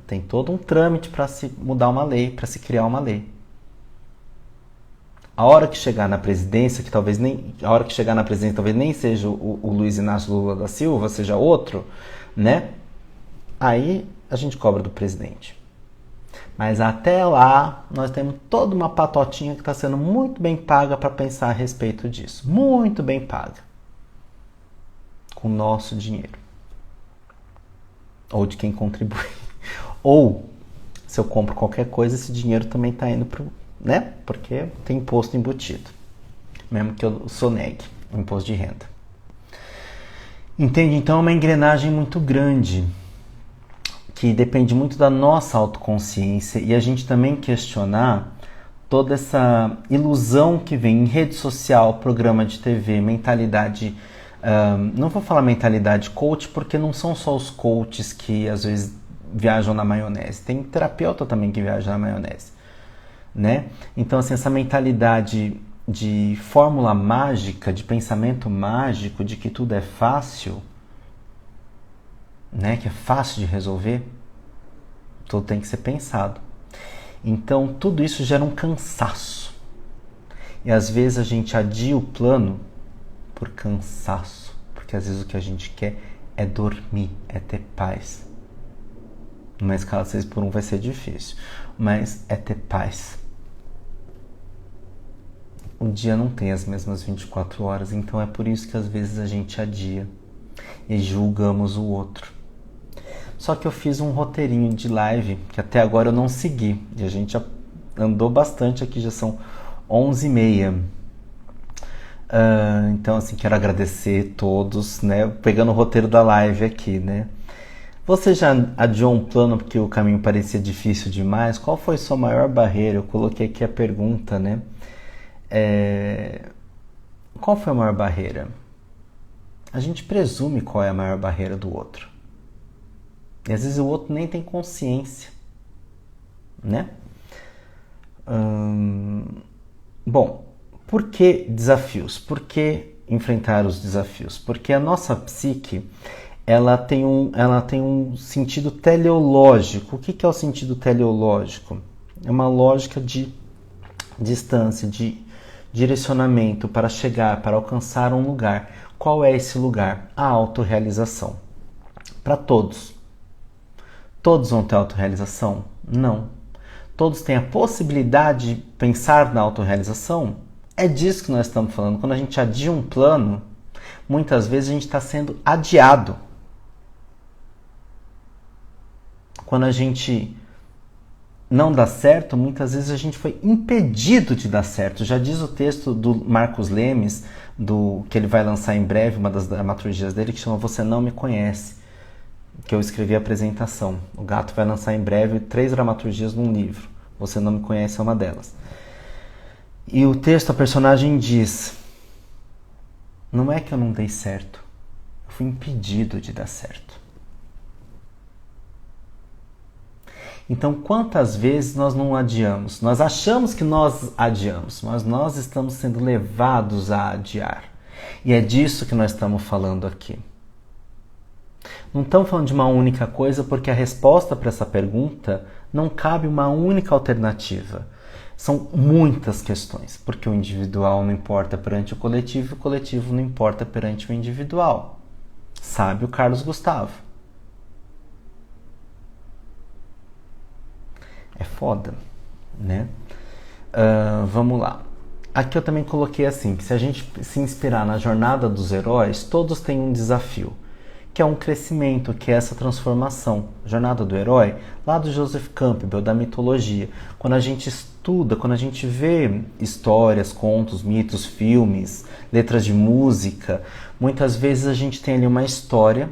Tem todo um trâmite para se mudar uma lei, para se criar uma lei. A hora que chegar na presidência, talvez nem seja o Luiz Inácio Lula da Silva, seja outro, né? Aí a gente cobra do presidente. Mas até lá, nós temos toda uma patotinha que está sendo muito bem paga para pensar a respeito disso. Muito bem paga. Com o nosso dinheiro. Ou de quem contribui. Ou, se eu compro qualquer coisa, esse dinheiro também está indo para o... né? Porque tem imposto embutido. Mesmo que eu sonegue o imposto de renda. Entende? Então é uma engrenagem muito grande, que depende muito da nossa autoconsciência e a gente também questionar toda essa ilusão que vem em rede social, programa de TV, mentalidade... não vou falar mentalidade coach, porque não são só os coaches que às vezes viajam na maionese. Tem terapeuta também que viaja na maionese. Né? Então, assim, essa mentalidade de fórmula mágica, de pensamento mágico, de que tudo é fácil, né? Que é fácil de resolver, tudo tem que ser pensado. Então, tudo isso gera um cansaço. E às vezes a gente adia o plano por cansaço, porque às vezes o que a gente quer é dormir, é ter paz. Numa escala 6 por 1 vai ser difícil, mas é ter paz. O dia não tem as mesmas 24 horas, então é por isso que às vezes a gente adia e julgamos o outro. Só que eu fiz um roteirinho de live que até agora eu não segui, e a gente já andou bastante aqui, já são 11h30. Então, assim, quero agradecer todos, né? Pegando o roteiro da live aqui, né? Você já adiou um plano porque o caminho parecia difícil demais? Qual foi sua maior barreira? Eu coloquei aqui a pergunta, né? Qual foi a maior barreira? A gente presume qual é a maior barreira do outro. E às vezes o outro nem tem consciência, né? Bom, por que desafios? Por que enfrentar os desafios? Porque a nossa psique, ela tem um sentido teleológico. O que é o sentido teleológico? É uma lógica de distância, de direcionamento para chegar, para alcançar um lugar. Qual é esse lugar? A autorrealização. Para todos. Todos vão ter autorrealização? Não. Todos têm a possibilidade de pensar na autorrealização? É disso que nós estamos falando. Quando a gente adia um plano, muitas vezes a gente está sendo adiado. Quando a gente não dá certo, muitas vezes a gente foi impedido de dar certo. Já diz o texto do Marcos Lemes, que ele vai lançar em breve, uma das dramaturgias dele, que chama Você Não Me Conhece, que eu escrevi a apresentação. O Gato vai lançar em breve 3 dramaturgias num livro. Você Não Me Conhece é uma delas. E o texto, a personagem diz: não é que eu não dei certo, eu fui impedido de dar certo. Então, quantas vezes nós não adiamos? Nós achamos que nós adiamos, mas nós estamos sendo levados a adiar. E é disso que nós estamos falando aqui. Não estamos falando de uma única coisa, porque a resposta para essa pergunta não cabe uma única alternativa. São muitas questões, porque o individual não importa perante o coletivo e o coletivo não importa perante o individual. Sabe o Carlos Gustavo. É foda, né? Vamos lá. aqui eu também coloquei assim, que se a gente se inspirar na jornada dos heróis, todos têm um desafio, que é um crescimento, que é essa transformação. Jornada do herói, lá do Joseph Campbell, da mitologia. Quando a gente estuda, quando a gente vê histórias, contos, mitos, filmes, letras de música, muitas vezes a gente tem ali uma história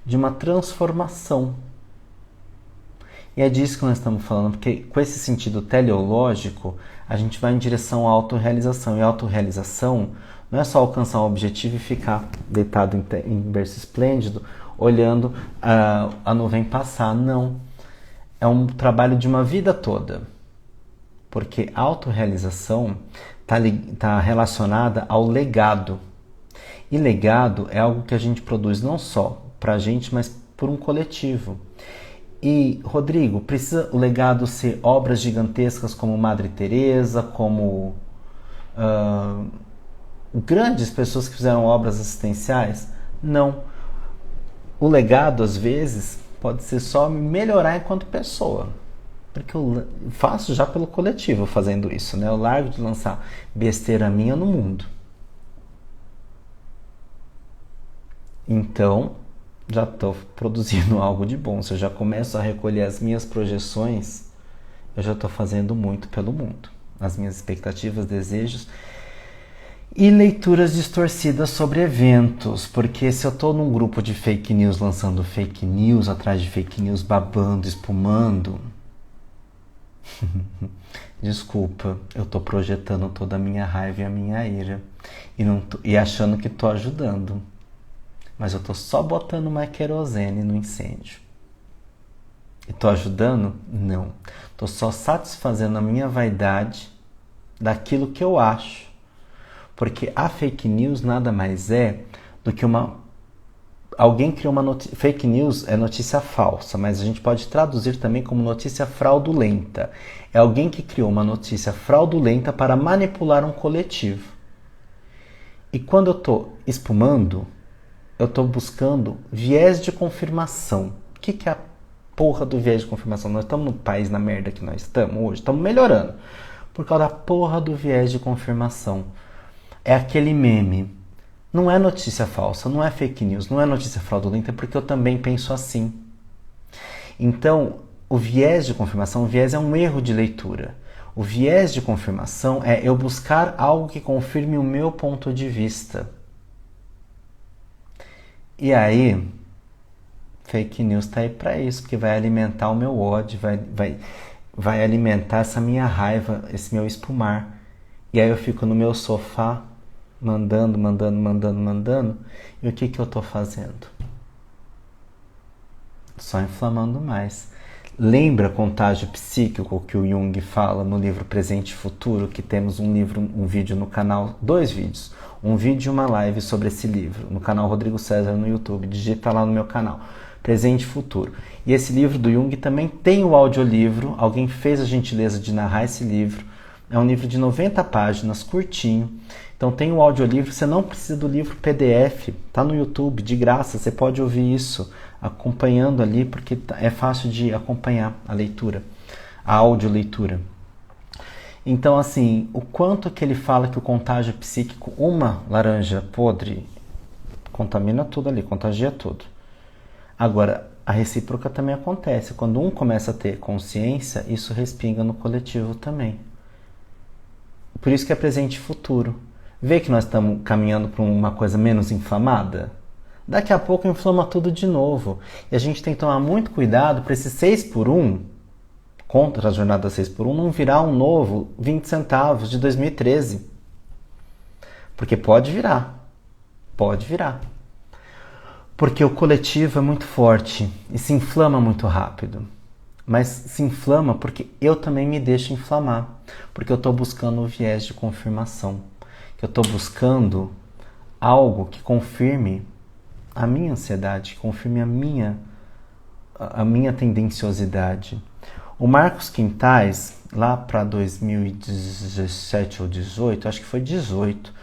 de uma transformação. E é disso que nós estamos falando, porque com esse sentido teleológico, a gente vai em direção à autorrealização. E a autorrealização não é só alcançar um objetivo e ficar deitado em berço esplêndido, olhando a nuvem passar. Não. É um trabalho de uma vida toda. Porque a autorrealização está relacionada ao legado. E legado é algo que a gente produz não só para a gente, mas por um coletivo. E, Rodrigo, precisa o legado ser obras gigantescas como Madre Teresa, como grandes pessoas que fizeram obras assistenciais? Não. O legado, às vezes, pode ser só me melhorar enquanto pessoa. Porque eu faço já pelo coletivo fazendo isso, né? Eu largo de lançar besteira minha no mundo. Então, já estou produzindo algo de bom. Se eu já começo a recolher as minhas projeções, eu já estou fazendo muito pelo mundo. As minhas expectativas, desejos e leituras distorcidas sobre eventos. Porque se eu estou num grupo de fake news lançando fake news, atrás de fake news, babando, espumando, desculpa, eu estou projetando toda a minha raiva e a minha ira e achando que estou ajudando. Mas eu estou só botando mais querosene no incêndio. E estou ajudando? Não. Estou só satisfazendo a minha vaidade daquilo que eu acho. Porque a fake news nada mais é do que alguém criou uma notícia. Fake news é notícia falsa, mas a gente pode traduzir também como notícia fraudulenta. É alguém que criou uma notícia fraudulenta para manipular um coletivo. E quando eu estou espumando, eu estou buscando viés de confirmação. O que é a porra do viés de confirmação? Nós estamos no país na merda que nós estamos hoje. Estamos melhorando. Por causa da porra do viés de confirmação. É aquele meme. Não é notícia falsa, não é fake news, não é notícia fraudulenta, porque eu também penso assim. Então, o viés de confirmação, o viés é um erro de leitura. O viés de confirmação é eu buscar algo que confirme o meu ponto de vista. E aí, fake news está aí para isso, porque vai alimentar o meu ódio, vai alimentar essa minha raiva, esse meu espumar. E aí eu fico no meu sofá, mandando. E o que eu estou fazendo? Só inflamando mais. Lembra contágio psíquico que o Jung fala no livro Presente e Futuro, que temos um vídeo no canal, 2 vídeos. Um vídeo e uma live sobre esse livro, no canal Rodrigo César no YouTube. Digita lá no meu canal, Presente e Futuro. E esse livro do Jung também tem o audiolivro. Alguém fez a gentileza de narrar esse livro. É um livro de 90 páginas, curtinho. Então tem o audiolivro, você não precisa do livro PDF. Tá no YouTube, de graça, você pode ouvir isso acompanhando ali, porque é fácil de acompanhar a leitura, a audioleitura. Então, assim, o quanto que ele fala que o contágio psíquico, uma laranja podre, contamina tudo ali, contagia tudo. Agora, a recíproca também acontece. Quando um começa a ter consciência, isso respinga no coletivo também. Por isso que é presente e futuro. Vê que nós estamos caminhando para uma coisa menos inflamada? Daqui a pouco inflama tudo de novo. E a gente tem que tomar muito cuidado para esse 6x1, contra a jornada 6x1, não virar um novo 20 centavos de 2013. Porque pode virar. Pode virar. Porque o coletivo é muito forte e se inflama muito rápido. Mas se inflama porque eu também me deixo inflamar. Porque eu estou buscando o viés de confirmação. Que eu estou buscando algo que confirme a minha ansiedade, que confirme a minha tendenciosidade. O Marcos Quintais, lá para 2017 ou 18, acho que foi 18,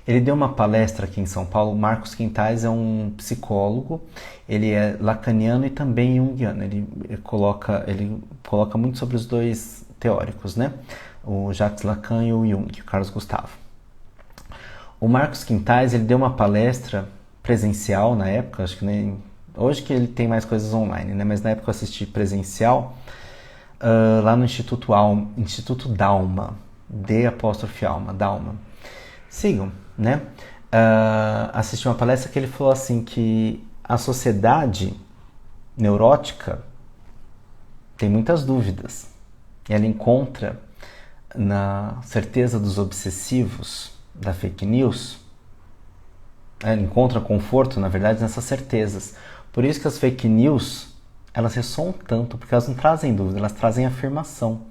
ele deu uma palestra aqui em São Paulo. O Marcos Quintais é um psicólogo, ele é lacaniano e também junguiano. Ele coloca muito sobre os dois teóricos, né? o Jacques Lacan e o Jung, o Carlos Gustavo. O Marcos Quintais, ele deu uma palestra presencial na época, acho que nem hoje que ele tem mais coisas online, né? Mas na época eu assisti presencial lá no Instituto Dalma, D''Alma, Dalma. Sigam, né? Assisti uma palestra que ele falou assim que a sociedade neurótica tem muitas dúvidas. E ela encontra na certeza dos obsessivos da fake news, ela encontra conforto, na verdade, nessas certezas. Por isso que as fake news, elas ressoam tanto, porque elas não trazem dúvida, elas trazem afirmação.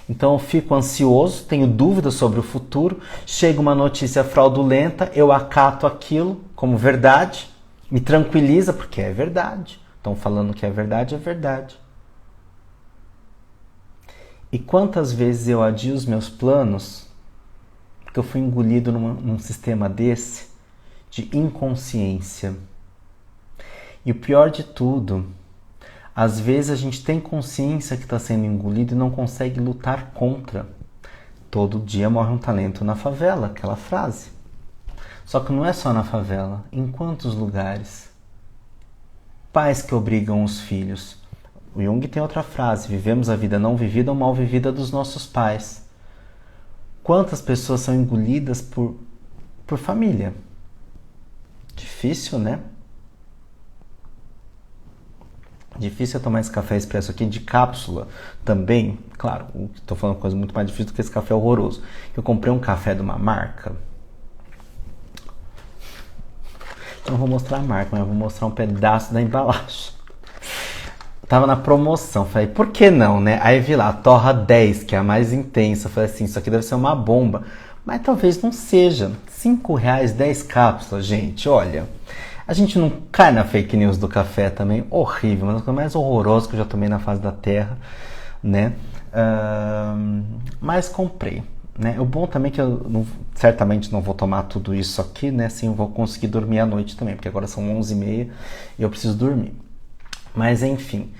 Então eu fico ansioso, tenho dúvidas sobre o futuro, chega uma notícia fraudulenta, eu acato aquilo como verdade, me tranquiliza porque é verdade. Estão falando que é verdade, é verdade. E quantas vezes eu adio os meus planos porque eu fui engolido num sistema desse de inconsciência. E o pior de tudo, às vezes a gente tem consciência que está sendo engolido e não consegue lutar contra. Todo dia morre um talento na favela, aquela frase. Só que não é só na favela. Em quantos lugares? Pais que obrigam os filhos. O Jung tem outra frase: vivemos a vida não vivida ou mal vivida dos nossos pais. Quantas pessoas são engolidas por família? Difícil, né? Difícil é tomar esse café expresso aqui de cápsula também. Claro, estou falando coisa muito mais difícil do que esse café horroroso. Eu comprei um café de uma marca. Eu não vou mostrar a marca, mas eu vou mostrar um pedaço da embalagem. Tava na promoção, falei, por que não, né? Aí vi lá, Torra 10, que é a mais intensa. Falei assim, isso aqui deve ser uma bomba. Mas talvez não seja. R$5, 10 cápsulas, gente, olha. A gente não cai na fake news do café também, horrível, mas a coisa mais horrorosa que eu já tomei na face da terra, né? Mas comprei, né? O bom também é que eu certamente não vou tomar tudo isso aqui, né? Assim eu vou conseguir dormir à noite também, porque agora são 11h30 e eu preciso dormir. Mas enfim,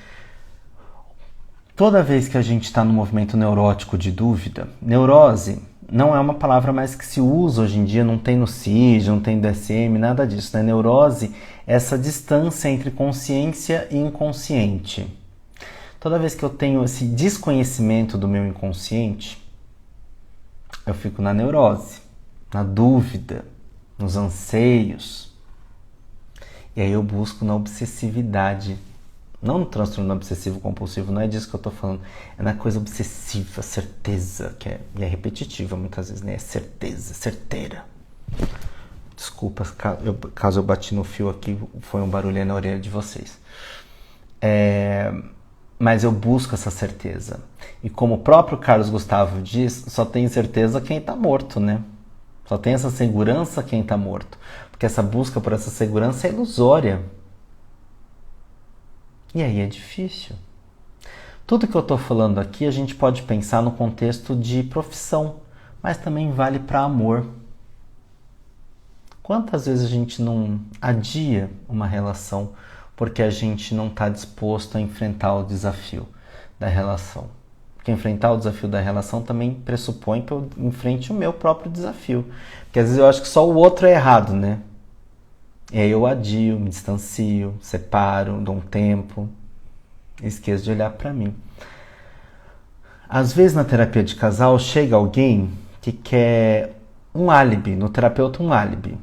toda vez que a gente está no movimento neurótico de dúvida, neurose não é uma palavra mais que se usa hoje em dia, não tem no CID, não tem no DSM, nada disso, né? Neurose é essa distância entre consciência e inconsciente. Toda vez que eu tenho esse desconhecimento do meu inconsciente, eu fico na neurose, na dúvida, nos anseios. E aí eu busco na obsessividade. Não no transtorno obsessivo compulsivo, não é disso que eu tô falando. É na coisa obsessiva, certeza, que é repetitiva muitas vezes, né? É certeza, certeira. Desculpa, caso eu bati no fio aqui, foi um barulho aí na orelha de vocês. Mas eu busco essa certeza. E como o próprio Carlos Gustavo diz, só tem certeza quem tá morto, né? Só tem essa segurança quem tá morto. Porque essa busca por essa segurança é ilusória. E aí é difícil. Tudo que eu estou falando aqui a gente pode pensar no contexto de profissão, mas também vale para amor. Quantas vezes a gente não adia uma relação porque a gente não está disposto a enfrentar o desafio da relação? Porque enfrentar o desafio da relação também pressupõe que eu enfrente o meu próprio desafio. Porque às vezes eu acho que só o outro é errado, né? E aí eu adio, me distancio, separo, dou um tempo, esqueço de olhar para mim. Às vezes na terapia de casal chega alguém que quer um álibi, no terapeuta um álibi,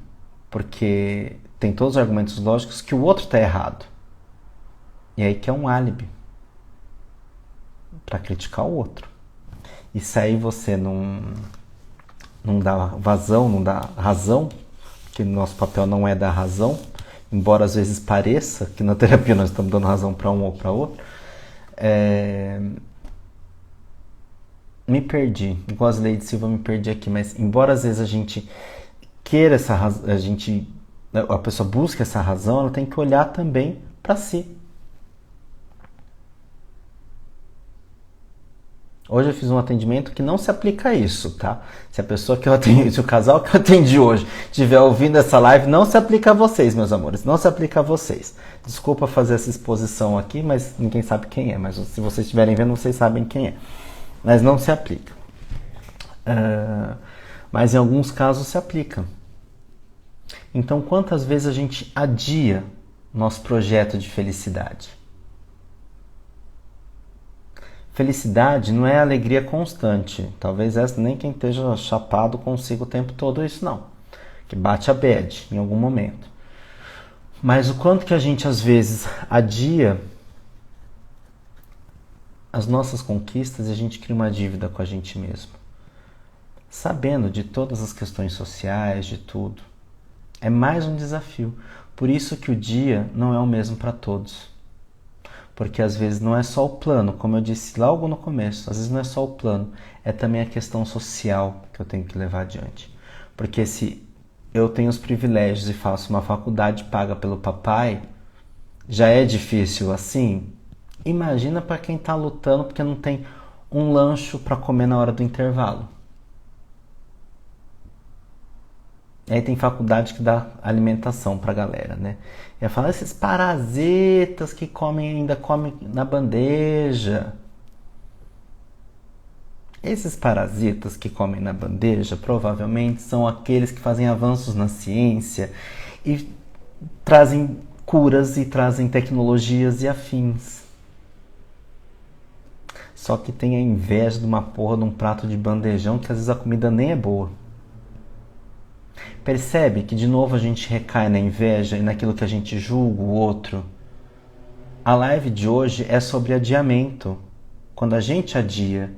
porque tem todos os argumentos lógicos que o outro está errado. E aí quer um álibi para criticar o outro. E se aí você não dá vazão, não dá razão, que nosso papel não é dar razão, embora às vezes pareça que na terapia nós estamos dando razão para um ou para outro, me perdi, igual a Leide Silva, me perdi aqui, mas embora às vezes a gente queira essa razão, a pessoa busca essa razão, ela tem que olhar também para si. Hoje eu fiz um atendimento que não se aplica a isso, tá? Se a pessoa que eu atendi, se o casal que eu atendi hoje estiver ouvindo essa live, não se aplica a vocês, meus amores, não se aplica a vocês. Desculpa fazer essa exposição aqui, mas ninguém sabe quem é, mas se vocês estiverem vendo, vocês sabem quem é. Mas não se aplica. Mas em alguns casos se aplica. Então, quantas vezes a gente adia nosso projeto de felicidade? Felicidade não é alegria constante. Talvez essa nem quem esteja chapado consiga o tempo todo isso, não. Que bate a bad em algum momento. Mas o quanto que a gente às vezes adia as nossas conquistas e a gente cria uma dívida com a gente mesmo. Sabendo de todas as questões sociais, de tudo. É mais um desafio. Por isso que o dia não é o mesmo para todos. Porque às vezes não é só o plano, como eu disse logo no começo, às vezes não é só o plano, é também a questão social que eu tenho que levar adiante. Porque se eu tenho os privilégios e faço uma faculdade paga pelo papai, já é difícil assim. Imagina para quem está lutando porque não tem um lanche para comer na hora do intervalo. E aí tem faculdade que dá alimentação pra galera, né? E aí fala, esses parasitas que ainda comem na bandeja. Esses parasitas que comem na bandeja provavelmente são aqueles que fazem avanços na ciência e trazem curas e trazem tecnologias e afins. Só que tem a inveja de uma porra de um prato de bandejão que às vezes a comida nem é boa. Percebe que de novo a gente recai na inveja e naquilo que a gente julga o outro? A live de hoje é sobre adiamento. Quando a gente adia,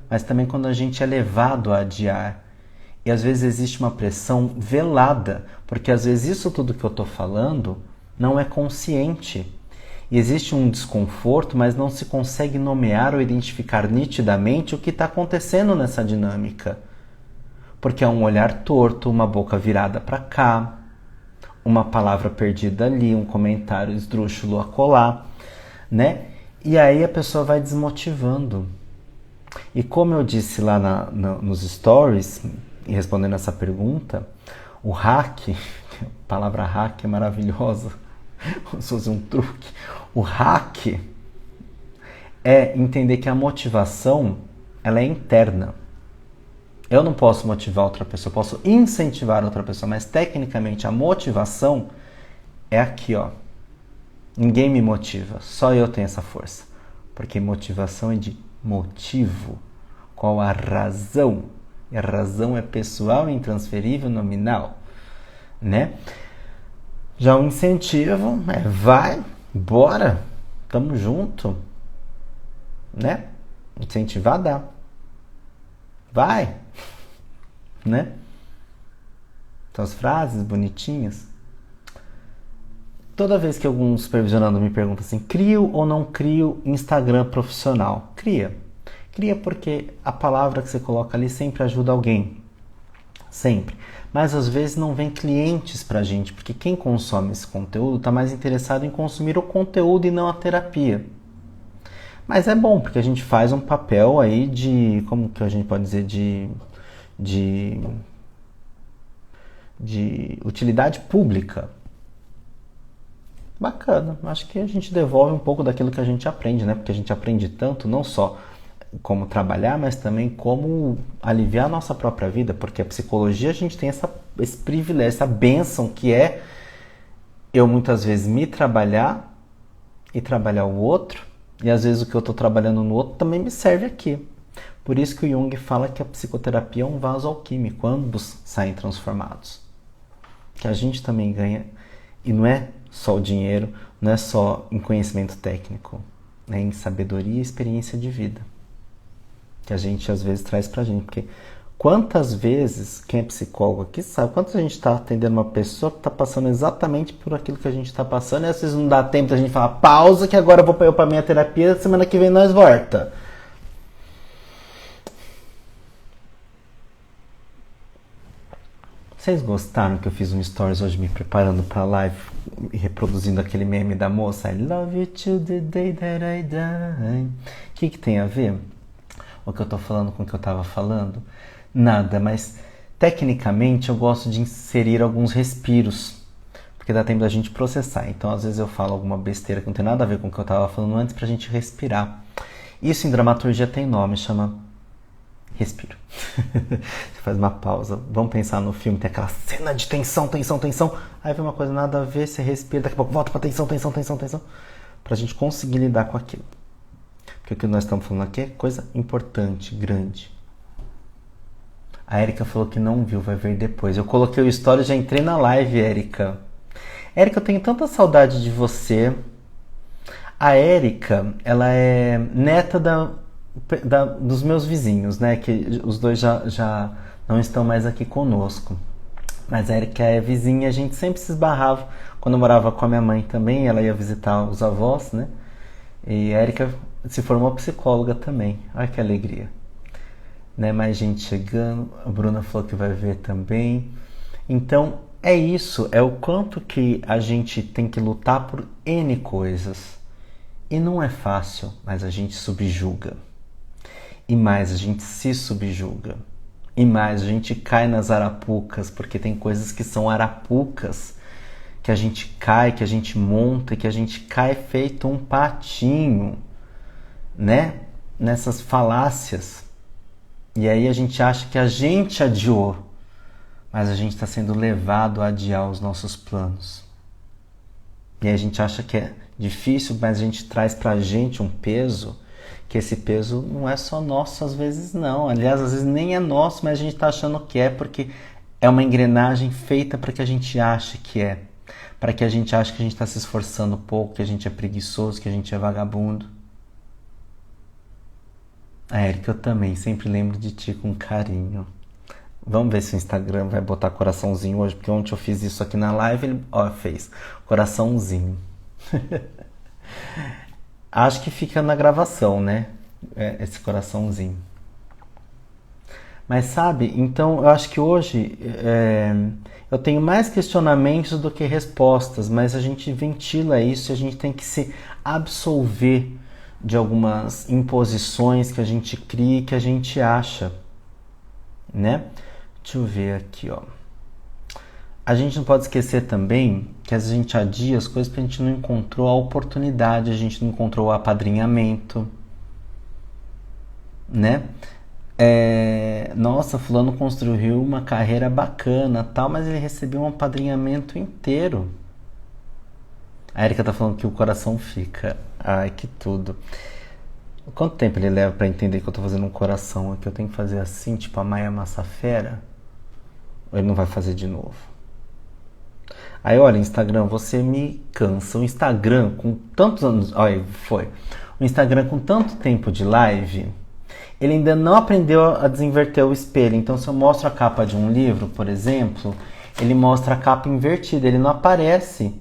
mas também quando a gente é levado a adiar. E às vezes existe uma pressão velada, porque às vezes isso tudo que eu estou falando não é consciente. E existe um desconforto, mas não se consegue nomear ou identificar nitidamente o que está acontecendo nessa dinâmica. Porque é um olhar torto, uma boca virada para cá, uma palavra perdida ali, um comentário esdrúxulo acolá, né? E aí a pessoa vai desmotivando. E como eu disse lá nos stories, e respondendo essa pergunta, o hack, a palavra hack é maravilhosa, como se fosse um truque. O hack é entender que a motivação, ela é interna. Eu não posso motivar outra pessoa, eu posso incentivar outra pessoa, mas tecnicamente a motivação é aqui, ó. Ninguém me motiva, só eu tenho essa força. Porque motivação é de motivo. Qual a razão? E a razão é pessoal, intransferível, nominal, né? Já o incentivo é vai, bora, tamo junto, né? Incentivar dá. Vai, né? São as frases bonitinhas. Toda vez que algum supervisionando me pergunta assim, crio ou não crio Instagram profissional? Cria. Cria porque a palavra que você coloca ali sempre ajuda alguém. Sempre. Mas às vezes não vem clientes pra gente, porque quem consome esse conteúdo está mais interessado em consumir o conteúdo e não a terapia. Mas é bom, porque a gente faz um papel aí de, como que a gente pode dizer, de utilidade pública. Bacana, acho que a gente devolve um pouco daquilo que a gente aprende, né? Porque a gente aprende tanto, não só como trabalhar, mas também como aliviar a nossa própria vida, porque a psicologia a gente tem esse privilégio, essa bênção que é eu muitas vezes me trabalhar e trabalhar o outro, e às vezes o que eu estou trabalhando no outro também me serve aqui. Por isso que o Jung fala que a psicoterapia é um vaso alquímico, ambos saem transformados. Que a gente também ganha, e não é só o dinheiro, não é só em conhecimento técnico, é em sabedoria e experiência de vida. Que a gente às vezes traz pra gente, porque quantas vezes, quem é psicólogo aqui sabe, quantas a gente está atendendo uma pessoa que está passando exatamente por aquilo que a gente está passando, e às vezes não dá tempo da gente falar, pausa que agora eu vou para minha terapia, semana que vem nós volta. Vocês gostaram que eu fiz um stories hoje me preparando para a live e reproduzindo aquele meme da moça? I love you till the day that I die. O que tem a ver? O que eu tô falando com o que eu tava falando? Nada, mas tecnicamente eu gosto de inserir alguns respiros, porque dá tempo da gente processar. Então às vezes eu falo alguma besteira que não tem nada a ver com o que eu tava falando antes pra gente respirar. Isso em dramaturgia tem nome, chama respira. Você faz uma pausa. Vamos pensar no filme, tem aquela cena de tensão, tensão, tensão. Aí vem uma coisa nada a ver, você respira, daqui a pouco volta pra tensão, tensão, tensão, tensão. Pra gente conseguir lidar com aquilo. Porque o que nós estamos falando aqui é coisa importante, grande. A Erika falou que não viu, vai ver depois. Eu coloquei o story e já entrei na live, Erika. Erika, eu tenho tanta saudade de você. A Erika, ela é neta dos meus vizinhos, né? Que os dois já não estão mais aqui conosco. Mas a Erika é vizinha, a gente sempre se esbarrava. Quando eu morava com a minha mãe também, ela ia visitar os avós, né? E a Erika se formou psicóloga também. Olha que alegria. Né? Mais gente chegando. A Bruna falou que vai ver também. Então, é isso. É o quanto que a gente tem que lutar por N coisas. E não é fácil, mas a gente subjuga. E mais, a gente se subjuga. E mais, a gente cai nas arapucas, porque tem coisas que são arapucas, que a gente cai, que a gente monta, que a gente cai feito um patinho, né? Nessas falácias. E aí a gente acha que a gente adiou, mas a gente está sendo levado a adiar os nossos planos. E aí a gente acha que é difícil, mas a gente traz pra gente um peso, que esse peso não é só nosso às vezes não. Aliás, às vezes nem é nosso, mas a gente está achando que é, porque é uma engrenagem feita para que a gente ache que é. Para que a gente ache que a gente está se esforçando pouco, que a gente é preguiçoso, que a gente é vagabundo. A Erika, eu também sempre lembro de ti com carinho. Vamos ver se o Instagram vai botar coraçãozinho hoje, porque ontem eu fiz isso aqui na live, ele fez coraçãozinho. Acho que fica na gravação, né? Esse coraçãozinho. Mas sabe, então eu acho que hoje eu tenho mais questionamentos do que respostas, mas a gente ventila isso e a gente tem que se absolver de algumas imposições que a gente cria e que a gente acha, né? Deixa eu ver aqui, ó. A gente não pode esquecer também que às vezes a gente adia as coisas porque a gente não encontrou a oportunidade, a gente não encontrou o apadrinhamento, né? Nossa, fulano construiu uma carreira bacana, tal, mas ele recebeu um apadrinhamento inteiro. A Erika tá falando que o coração fica. Ai, que tudo. Quanto tempo ele leva pra entender que eu tô fazendo um coração aqui? Eu tenho que fazer assim, tipo a Maia Massafera? Ou ele não vai fazer de novo? Aí, olha, Instagram, você me cansa. O Instagram, com tantos anos... Olha, foi. O Instagram, com tanto tempo de live, ele ainda não aprendeu a desinverter o espelho. Então, se eu mostro a capa de um livro, por exemplo, ele mostra a capa invertida. Ele não aparece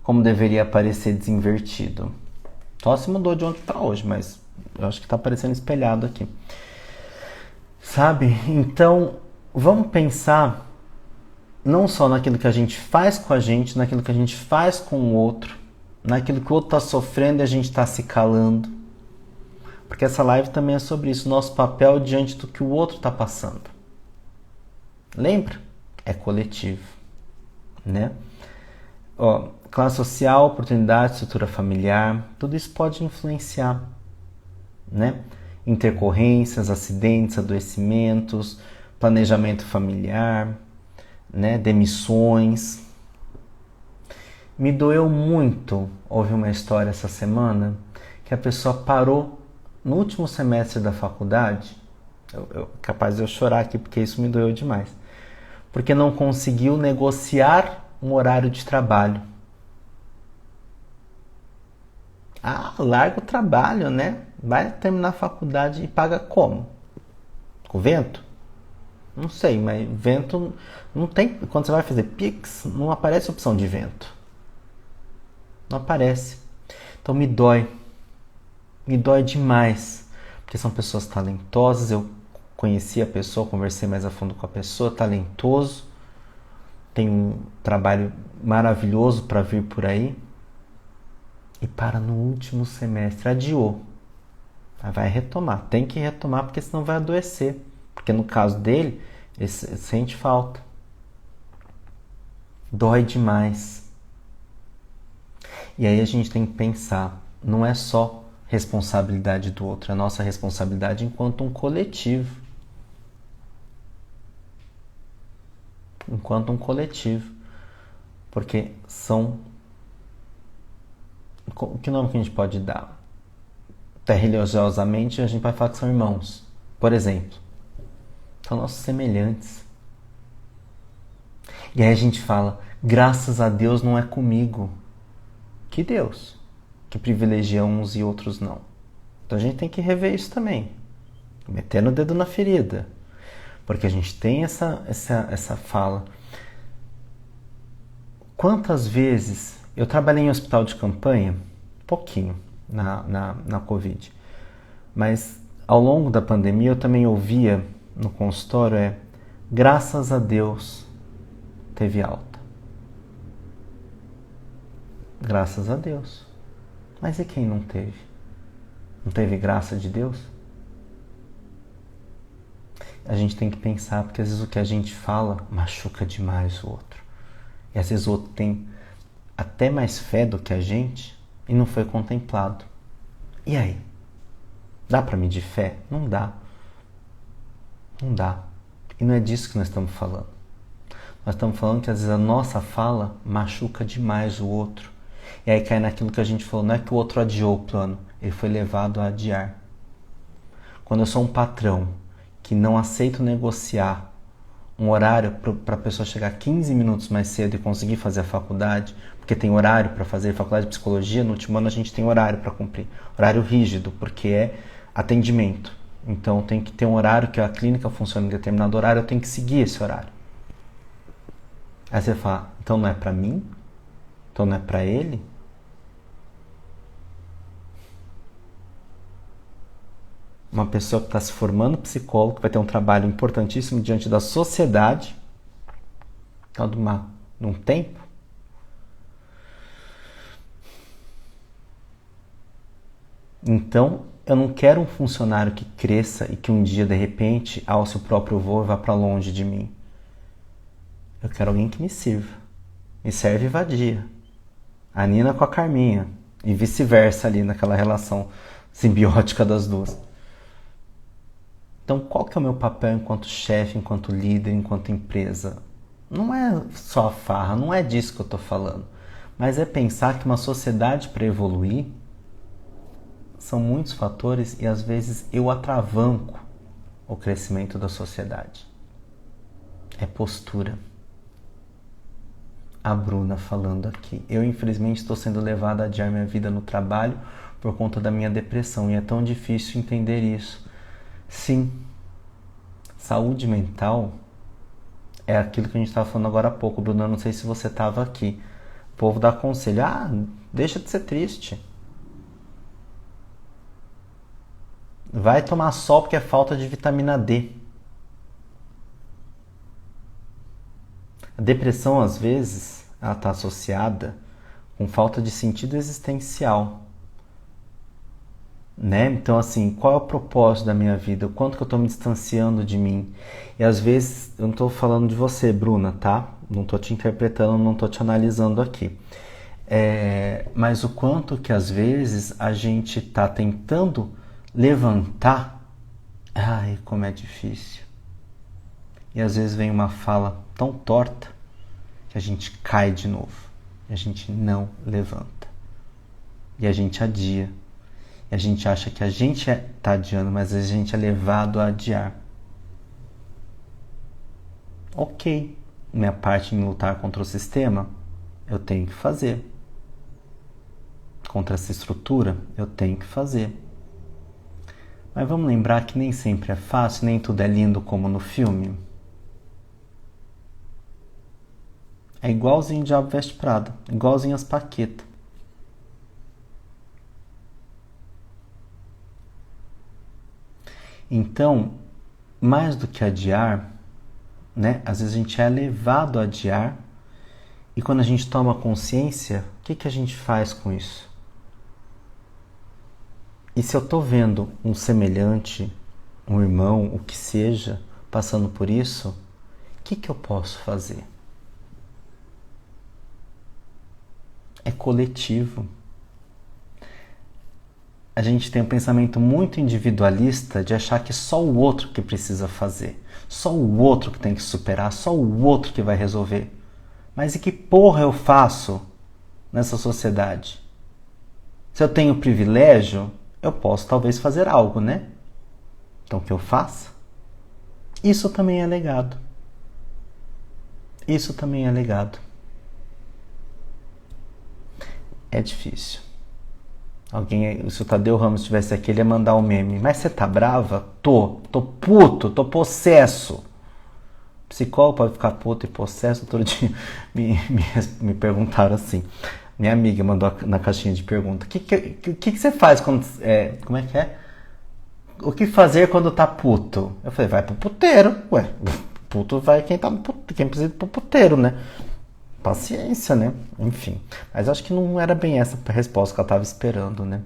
como deveria aparecer desinvertido. Só se mudou de ontem para hoje, mas eu acho que está aparecendo espelhado aqui. Sabe? Então, vamos pensar não só naquilo que a gente faz com a gente, naquilo que a gente faz com o outro, naquilo que o outro está sofrendo e a gente está se calando. Porque essa live também é sobre isso, nosso papel diante do que o outro está passando. Lembra? É coletivo, né? Ó, classe social, oportunidade, estrutura familiar, tudo isso pode influenciar, né? Intercorrências, acidentes, adoecimentos, planejamento familiar, né? Demissões. Me doeu muito ouvir uma história essa semana que a pessoa parou no último semestre da faculdade. Capaz de eu chorar aqui porque isso me doeu demais. Porque não conseguiu negociar um horário de trabalho. Larga o trabalho, né? Vai terminar a faculdade e paga como? Com vento? Não sei, mas vento não tem. Quando você vai fazer Pix, não aparece opção de vento. Não aparece. Então me dói. Me dói demais. Porque são pessoas talentosas. Eu conheci a pessoa, conversei mais a fundo com a pessoa, talentoso. Tem um trabalho maravilhoso para vir por aí. E para no último semestre. Adiou. Vai retomar. Tem que retomar porque senão vai adoecer. Porque no caso dele, ele sente falta. Dói demais. E aí a gente tem que pensar. Não é só responsabilidade do outro. É nossa responsabilidade enquanto um coletivo. enquanto um coletivo. Porque são... Que nome que a gente pode dar? Até religiosamente a gente vai falar que são irmãos. Por exemplo, são nossos semelhantes. E aí a gente fala, graças a Deus não é comigo. Que Deus? Que privilegia uns e outros não. Então a gente tem que rever isso também. Metendo o dedo na ferida. Porque a gente tem essa fala. Quantas vezes... Eu trabalhei em hospital de campanha, pouquinho, na Covid. Mas ao longo da pandemia eu também ouvia no consultório, graças a Deus teve alta. Graças a Deus. Mas e quem não teve? Não teve graça de Deus? A gente tem que pensar, porque às vezes o que a gente fala machuca demais o outro. E às vezes o outro tem até mais fé do que a gente e não foi contemplado. E aí? Dá para medir fé? Não dá. Não dá. E não é disso que nós estamos falando. Nós estamos falando que às vezes a nossa fala machuca demais o outro. E aí cai naquilo que a gente falou, não é que o outro adiou o plano, ele foi levado a adiar. Quando eu sou um patrão que não aceito negociar um horário para a pessoa chegar 15 minutos mais cedo e conseguir fazer a faculdade, porque tem horário para fazer faculdade de psicologia, no último ano a gente tem horário para cumprir, horário rígido, porque é atendimento. Então tem que ter um horário que a clínica funciona em determinado horário, eu tenho que seguir esse horário. Aí você fala, então não é para mim? Então não é para ele? Uma pessoa que está se formando psicólogo, que vai ter um trabalho importantíssimo diante da sociedade, de um tempo. Então, eu não quero um funcionário que cresça e que um dia, de repente, ao seu próprio voo, vá para longe de mim. Eu quero alguém que me sirva. Me serve e vadia. A Nina com a Carminha. E vice-versa ali naquela relação simbiótica das duas. Então, qual que é o meu papel enquanto chefe, enquanto líder, enquanto empresa? Não é só a farra, não é disso que eu estou falando. Mas é pensar que uma sociedade, para evoluir, são muitos fatores e às vezes eu atravanco o crescimento da sociedade. É postura. A Bruna falando aqui. Eu, infelizmente, estou sendo levada a adiar minha vida no trabalho por conta da minha depressão. E é tão difícil entender isso. Sim, saúde mental é aquilo que a gente estava falando agora há pouco. Bruna, não sei se você estava aqui. O povo dá conselho. Deixa de ser triste. Vai tomar sol porque é falta de vitamina D. A depressão, às vezes, ela está associada com falta de sentido existencial. Né? Então, assim, qual é o propósito da minha vida? O quanto que eu estou me distanciando de mim? E às vezes, eu não estou falando de você, Bruna, tá? Não estou te interpretando, não estou te analisando aqui. Mas o quanto que às vezes a gente está tentando levantar, ai, como é difícil. E às vezes vem uma fala tão torta que a gente cai de novo. E a gente não levanta. E a gente adia. E a gente acha que a gente está adiando, mas a gente é levado a adiar. Ok, minha parte em lutar contra o sistema, eu tenho que fazer. Contra essa estrutura, eu tenho que fazer. Mas vamos lembrar que nem sempre é fácil, nem tudo é lindo como no filme. É igualzinho Diabo Veste Prada, igualzinho as Paquetas. Então, mais do que adiar, né? Às vezes a gente é levado a adiar e quando a gente toma consciência, o que a gente faz com isso? E se eu estou vendo um semelhante, um irmão, o que seja, passando por isso, o que eu posso fazer? É coletivo. a gente tem um pensamento muito individualista de achar que só o outro que precisa fazer, só o outro que tem que superar, só o outro que vai resolver. Mas e que porra eu faço nessa sociedade? Se eu tenho privilégio, eu posso talvez fazer algo, né? Então que eu faça? Isso também é legado. Isso também é legado. É difícil. Alguém, se o Tadeu Ramos estivesse aqui, ele ia mandar um meme. Mas você tá brava? Tô puto, tô possesso. Psicólogo pode ficar puto e possesso. Outro dia me perguntaram assim. Minha amiga mandou na caixinha de pergunta. O que você faz quando... como é que é? O que fazer quando tá puto? Eu falei, vai pro puteiro. Ué, puto vai quem precisa ir pro puteiro, né? Paciência, né? Enfim. Mas acho que não era bem essa a resposta que ela estava esperando, né?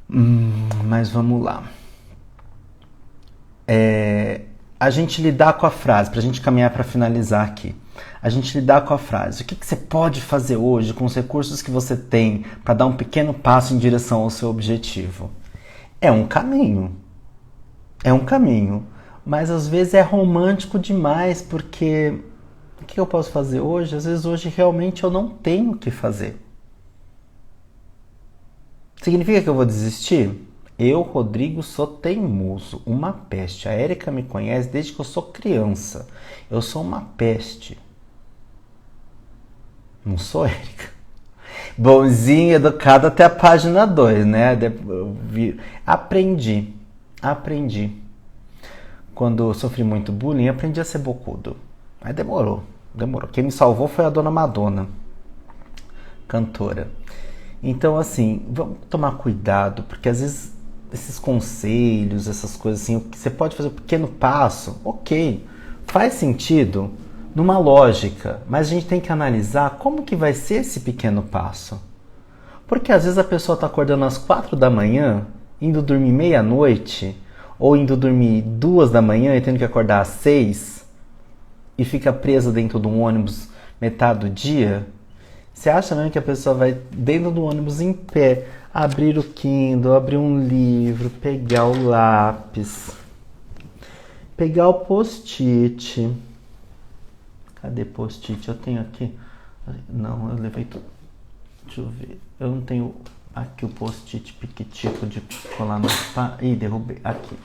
Mas vamos lá. A gente lidar com a frase, pra gente caminhar para finalizar aqui. A gente lidar com a frase. O que você pode fazer hoje com os recursos que você tem para dar um pequeno passo em direção ao seu objetivo? É um caminho. É um caminho. Mas às vezes é romântico demais, porque... O que eu posso fazer hoje? Às vezes hoje realmente eu não tenho o que fazer. Significa que eu vou desistir? Eu, Rodrigo, sou teimoso, uma peste. A Érica me conhece desde que eu sou criança. Eu sou uma peste. Não sou, Érica? Bonzinho, educado até a página 2, né? Aprendi. Quando eu sofri muito bullying, aprendi a ser bocudo. Mas demorou. Quem me salvou foi a Dona Madonna, cantora. Então, assim, vamos tomar cuidado, porque às vezes esses conselhos, essas coisas assim, que você pode fazer um pequeno passo, ok, faz sentido numa lógica, mas a gente tem que analisar como que vai ser esse pequeno passo. Porque às vezes a pessoa está acordando às 4 da manhã, indo dormir meia-noite, ou indo dormir 2 da manhã e tendo que acordar às 6, e fica presa dentro de um ônibus metade do dia. Você acha mesmo que a pessoa vai dentro do ônibus em pé, abrir o Kindle, abrir um livro, pegar o lápis, pegar o post-it? Cadê post-it? Eu tenho aqui. Não, eu levei tudo. Deixa eu ver. Eu não tenho aqui o post-it piquitico de colar no... Ih, derrubei. Aqui.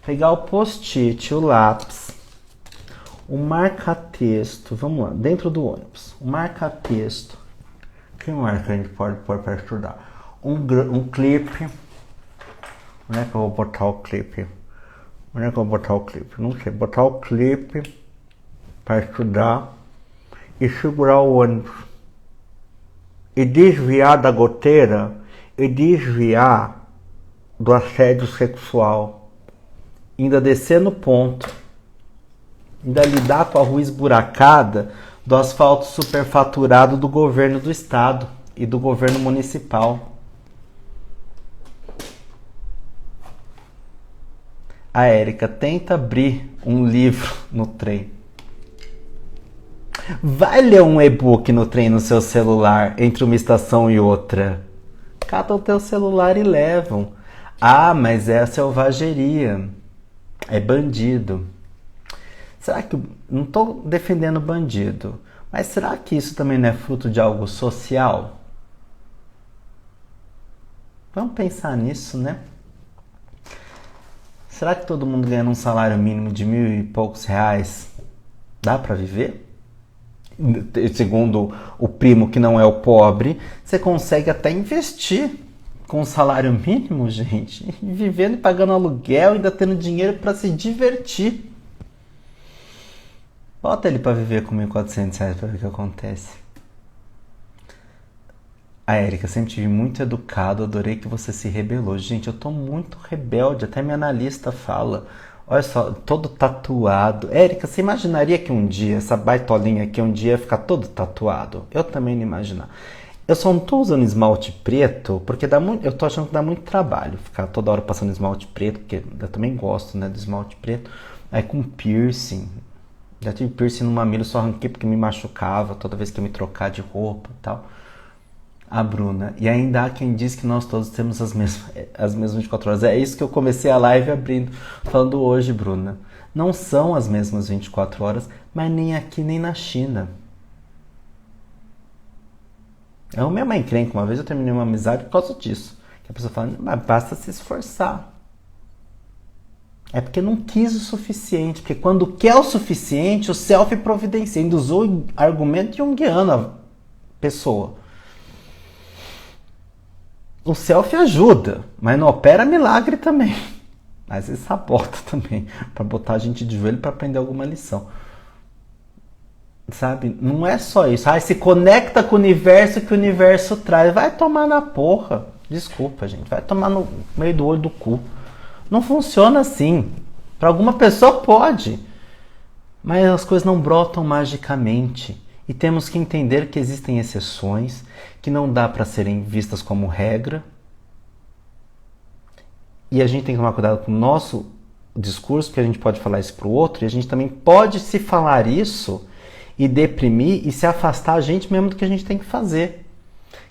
Pegar o post-it, o lápis, o marca-texto. Vamos lá, dentro do ônibus. O marca-texto. O que mais que a gente pode pôr para estudar? Um clipe. Onde é que eu vou botar o clipe? Onde é que eu vou botar o clipe? Não sei. Botar o clipe para estudar e segurar o ônibus. E desviar da goteira e desviar do assédio sexual. Ainda descer no ponto. Ainda lidar com a rua esburacada do asfalto superfaturado do governo do estado e do governo municipal. A Érica tenta abrir um livro no trem. Vai ler um e-book no trem no seu celular, entre uma estação e outra. Catam o teu celular e levam. Ah, mas é a selvageria. É bandido. Será que... Não estou defendendo bandido, mas será que isso também não é fruto de algo social? Vamos pensar nisso, né? Será que todo mundo ganhando um salário mínimo de 1.000 e poucos reais dá para viver? Segundo o primo que não é o pobre, você consegue até investir com um salário mínimo, gente, vivendo e pagando aluguel, ainda tendo dinheiro para se divertir. Bota ele para viver com 1.400 reais para ver o que acontece. A Érica, sempre tive muito educado, adorei que você se rebelou. Gente, eu tô muito rebelde, até minha analista fala. Olha só, todo tatuado. Érica, você imaginaria que um dia, essa baitolinha aqui, um dia ia ficar todo tatuado? Eu também não imaginar. Eu só não tô usando esmalte preto, porque eu tô achando que dá muito trabalho ficar toda hora passando esmalte preto, porque eu também gosto, né, do esmalte preto. Aí com piercing. Já tive piercing no mamilo, só arranquei porque me machucava toda vez que eu me trocar de roupa e tal. A Bruna. E ainda há quem diz que nós todos temos as mesmas 24 horas. É isso que eu comecei a live abrindo, falando hoje, Bruna. Não são as mesmas 24 horas, mas nem aqui nem na China. A minha mãe encrenca, uma vez eu terminei uma amizade por causa disso. Que a pessoa fala, mas basta se esforçar. É porque não quis o suficiente. Porque quando quer o suficiente, o self providencia. Ainda usou o argumento junguiano a pessoa. O self ajuda, mas não opera milagre também. Às vezes sabota também, para botar a gente de joelho para aprender alguma lição. Sabe? Não é só isso. Se conecta com o universo que o universo traz. Vai tomar na porra. Desculpa, gente. Vai tomar no meio do olho do cu. Não funciona assim. Para alguma pessoa pode. Mas as coisas não brotam magicamente. E temos que entender que existem exceções, que não dá para serem vistas como regra. E a gente tem que tomar cuidado com o nosso discurso, porque a gente pode falar isso para o outro, e a gente também pode se falar isso e deprimir e se afastar a gente mesmo do que a gente tem que fazer.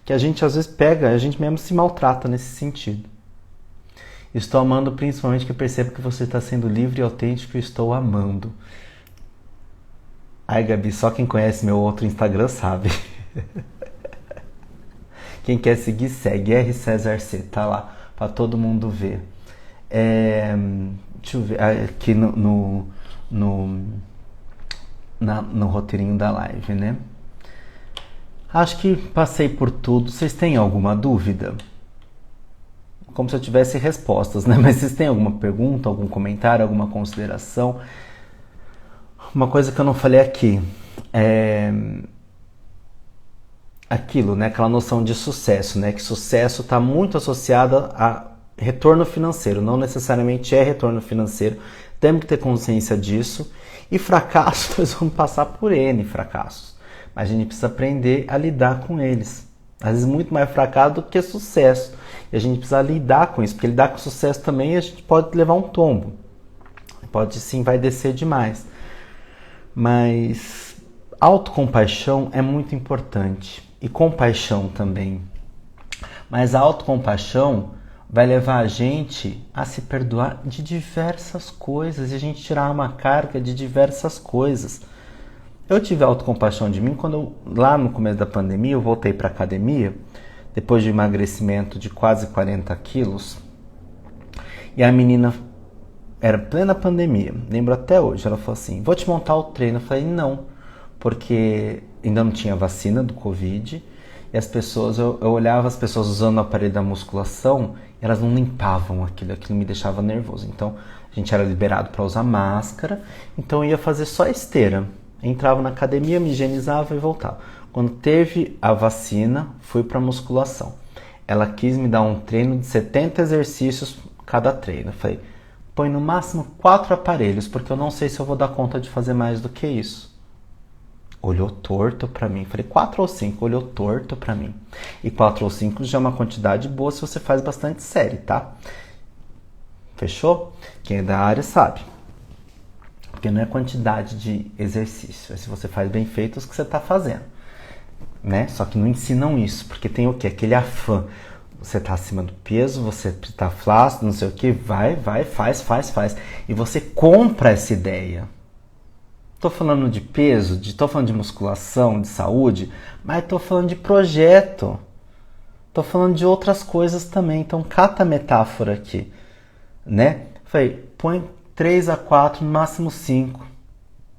Que a gente às vezes pega, a gente mesmo se maltrata nesse sentido. Estou amando principalmente que eu percebo que você está sendo livre e autêntico e estou amando. Ai, Gabi, só quem conhece meu outro Instagram sabe. Quem quer seguir, segue. R César C, tá lá, para todo mundo ver. Deixa eu ver, aqui no roteirinho da live, né? Acho que passei por tudo. Vocês têm alguma dúvida? Como se eu tivesse respostas, né? Mas vocês têm alguma pergunta, algum comentário, alguma consideração? Uma coisa que eu não falei aqui é aquilo, né? Aquela noção de sucesso, né? Que sucesso está muito associado a retorno financeiro. Não necessariamente é retorno financeiro. Temos que ter consciência disso. E fracasso, nós vamos passar por N fracassos. Mas a gente precisa aprender a lidar com eles. Às vezes muito mais fracasso do que sucesso. E a gente precisa lidar com isso. Porque lidar com sucesso também a gente pode levar um tombo. Pode sim, vai descer demais. Mas autocompaixão é muito importante. E compaixão também. Mas a autocompaixão vai levar a gente a se perdoar de diversas coisas. E a gente tirar uma carga de diversas coisas. Eu tive autocompaixão de mim quando lá no começo da pandemia, eu voltei para a academia, depois de emagrecimento de quase 40 quilos. E a menina, era plena pandemia, lembro até hoje, ela falou assim, vou te montar o treino. Eu falei, não, porque ainda não tinha vacina do Covid. E as pessoas, eu olhava as pessoas usando o aparelho da musculação, e elas não limpavam aquilo me deixava nervoso. Então, a gente era liberado para usar máscara, então eu ia fazer só esteira. Entrava na academia, me higienizava e voltava. Quando teve a vacina, fui para musculação. Ela quis me dar um treino de 70 exercícios cada treino. Eu falei, põe no máximo 4 aparelhos, porque eu não sei se eu vou dar conta de fazer mais do que isso. Olhou torto para mim. Falei, 4 ou 5, olhou torto para mim. E 4 ou 5 já é uma quantidade boa se você faz bastante série, tá? Fechou? Quem é da área sabe. Porque não é quantidade de exercício, é se você faz bem feito os que você está fazendo, né? Só que não ensinam isso, porque tem o quê? Aquele afã. Você está acima do peso, você está flácido, não sei o que, vai, faz. E você compra essa ideia. Estou falando de peso, estou falando de musculação, de saúde, mas estou falando de projeto. Estou falando de outras coisas também. Então, cata a metáfora aqui, né? Falei, põe 3 a 4, no máximo 5.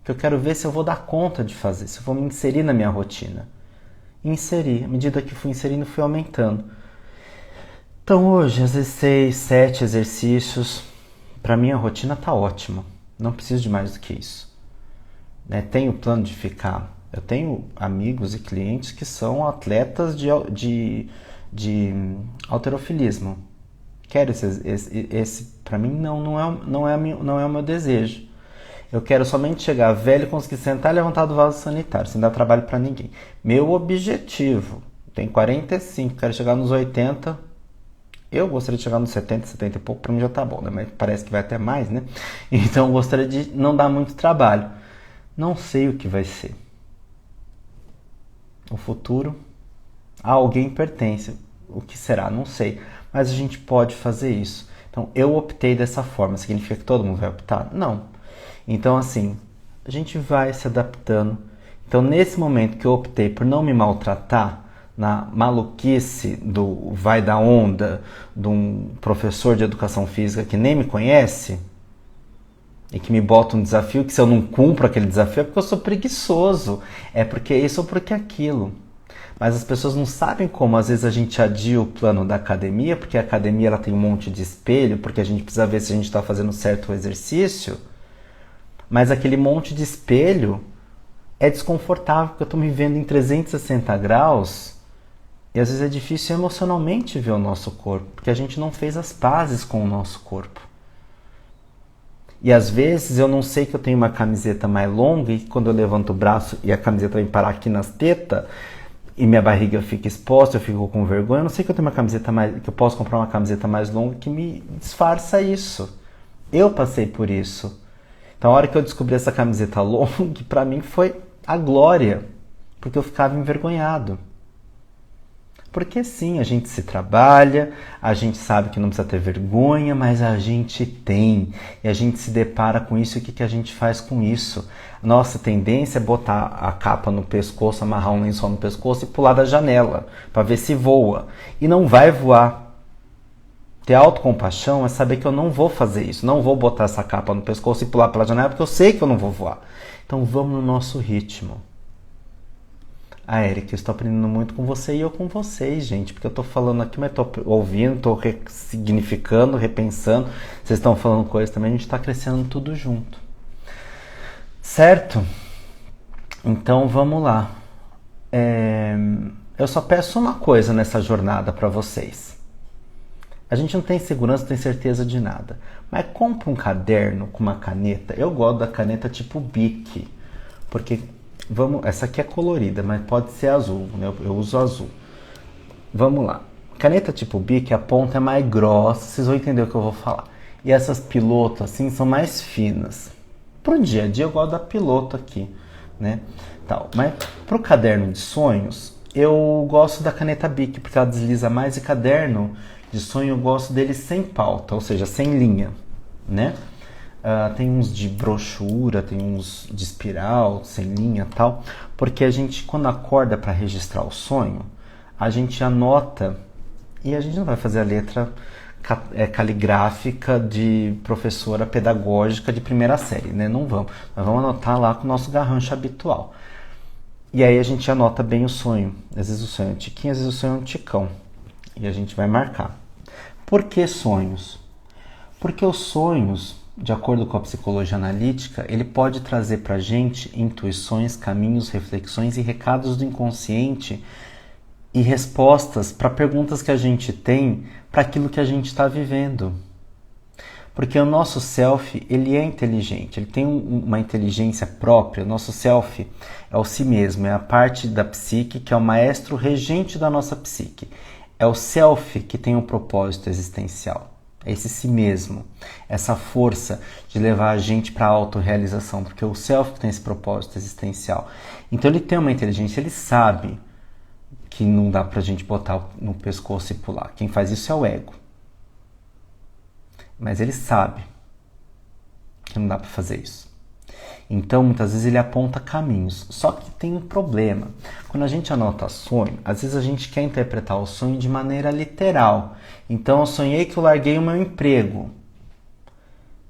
Que eu quero ver se eu vou dar conta de fazer, se eu vou me inserir na minha rotina. Inserir. À medida que fui inserindo, fui aumentando. Então hoje, às vezes 6, 7 exercícios. Para mim a rotina tá ótima. Não preciso de mais do que isso. Né? Tenho plano de ficar. Eu tenho amigos e clientes que são atletas de halterofilismo. Quero esse para mim não é o meu desejo. Eu quero somente chegar velho, conseguir sentar e levantar do vaso sanitário, sem dar trabalho para ninguém. Meu objetivo, tem 45, quero chegar nos 80. Eu gostaria de chegar nos 70, 70 e pouco, para mim já tá bom, né? Mas parece que vai até mais, né? Então eu gostaria de não dar muito trabalho. Não sei o que vai ser. O futuro A alguém pertence. O que será? Não sei. Mas a gente pode fazer isso. Então, eu optei dessa forma. Significa que todo mundo vai optar? Não. Então, assim, a gente vai se adaptando. Então, nesse momento que eu optei por não me maltratar, na maluquice do vai da onda de um professor de educação física que nem me conhece e que me bota um desafio que se eu não cumpro aquele desafio é porque eu sou preguiçoso, é porque isso ou porque aquilo. Mas as pessoas não sabem como às vezes a gente adia o plano da academia, porque a academia ela tem um monte de espelho, porque a gente precisa ver se a gente está fazendo certo o exercício, mas aquele monte de espelho é desconfortável, porque eu estou me vendo em 360 graus. E às vezes é difícil emocionalmente ver o nosso corpo, porque a gente não fez as pazes com o nosso corpo. E às vezes eu não sei que eu tenho uma camiseta mais longa e quando eu levanto o braço e a camiseta vem parar aqui nas tetas e minha barriga fica exposta, eu fico com vergonha, eu não sei que eu tenho uma camiseta mais, que eu posso comprar uma camiseta mais longa que me disfarça isso. Eu passei por isso. Então a hora que eu descobri essa camiseta longa, pra mim foi a glória, porque eu ficava envergonhado. Porque sim, a gente se trabalha, a gente sabe que não precisa ter vergonha, mas a gente tem. E a gente se depara com isso e o que a gente faz com isso? Nossa tendência é botar a capa no pescoço, amarrar um lençol no pescoço e pular da janela, para ver se voa. E não vai voar. Ter autocompaixão é saber que eu não vou fazer isso. Não vou botar essa capa no pescoço e pular pela janela, porque eu sei que eu não vou voar. Então vamos no nosso ritmo. Érica, eu estou aprendendo muito com você e eu com vocês, gente, porque eu estou falando aqui, mas estou ouvindo, estou ressignificando, repensando, vocês estão falando coisas também, a gente está crescendo tudo junto. Certo? Então vamos lá. Eu só peço uma coisa nessa jornada para vocês. A gente não tem segurança, não tem certeza de nada, mas compra um caderno com uma caneta. Eu gosto da caneta tipo Bic, porque essa aqui é colorida, mas pode ser azul, né? Eu uso azul. Vamos lá. Caneta tipo Bic, a ponta é mais grossa, vocês vão entender o que eu vou falar. E essas pilotos assim são mais finas. Pro dia a dia eu gosto da piloto aqui, né? Mas pro caderno de sonhos, eu gosto da caneta Bic, porque ela desliza mais, e caderno de sonho eu gosto dele sem pauta, ou seja, sem linha, né? Tem uns de brochura, tem uns de espiral, sem linha e tal, porque a gente, quando acorda para registrar o sonho, a gente anota, e a gente não vai fazer a letra caligráfica de professora pedagógica de primeira série, né? Não vamos. Nós vamos anotar lá com o nosso garrancho habitual. E aí a gente anota bem o sonho. Às vezes o sonho é um tiquinho, às vezes o sonho é um ticão. E a gente vai marcar. Por que sonhos? Porque os sonhos, de acordo com a psicologia analítica, ele pode trazer para a gente intuições, caminhos, reflexões e recados do inconsciente e respostas para perguntas que a gente tem para aquilo que a gente está vivendo. Porque o nosso self, ele é inteligente, ele tem uma inteligência própria. O nosso self é o si mesmo, é a parte da psique que é o maestro regente da nossa psique. É o self que tem um propósito existencial. É esse si mesmo, essa força de levar a gente para a autorrealização, porque é o self que tem esse propósito existencial. Então ele tem uma inteligência, ele sabe que não dá pra gente botar no pescoço e pular. Quem faz isso é o ego. Mas ele sabe que não dá pra fazer isso. Então, muitas vezes ele aponta caminhos. Só que tem um problema. Quando a gente anota sonho, às vezes a gente quer interpretar o sonho de maneira literal. Então, eu sonhei que eu larguei o meu emprego.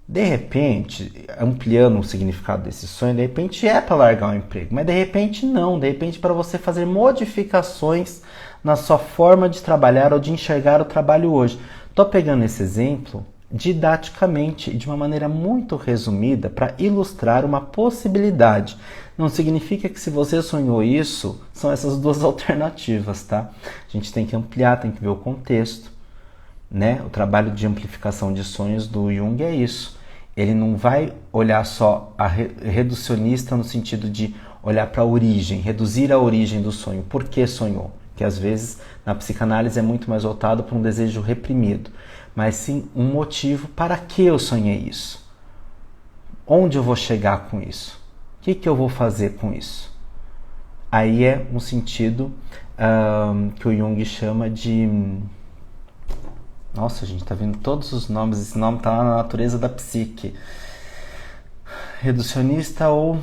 De repente, ampliando o significado desse sonho, de repente é para largar o emprego. Mas de repente não. De repente para você fazer modificações na sua forma de trabalhar ou de enxergar o trabalho hoje. Estou pegando esse exemplo didaticamente e de uma maneira muito resumida para ilustrar uma possibilidade. Não significa que se você sonhou isso, são essas duas alternativas, tá? A gente tem que ampliar, tem que ver o contexto, né? O trabalho de amplificação de sonhos do Jung é isso. Ele não vai olhar só a reducionista no sentido de olhar para a origem, reduzir a origem do sonho. Por que sonhou? Que às vezes na psicanálise é muito mais voltado para um desejo reprimido, mas sim um motivo para que eu sonhei isso. Onde eu vou chegar com isso? O que eu vou fazer com isso? Aí é um sentido que o Jung chama de... Nossa, gente, tá vendo todos os nomes. Esse nome tá lá na natureza da psique. Reducionista ou...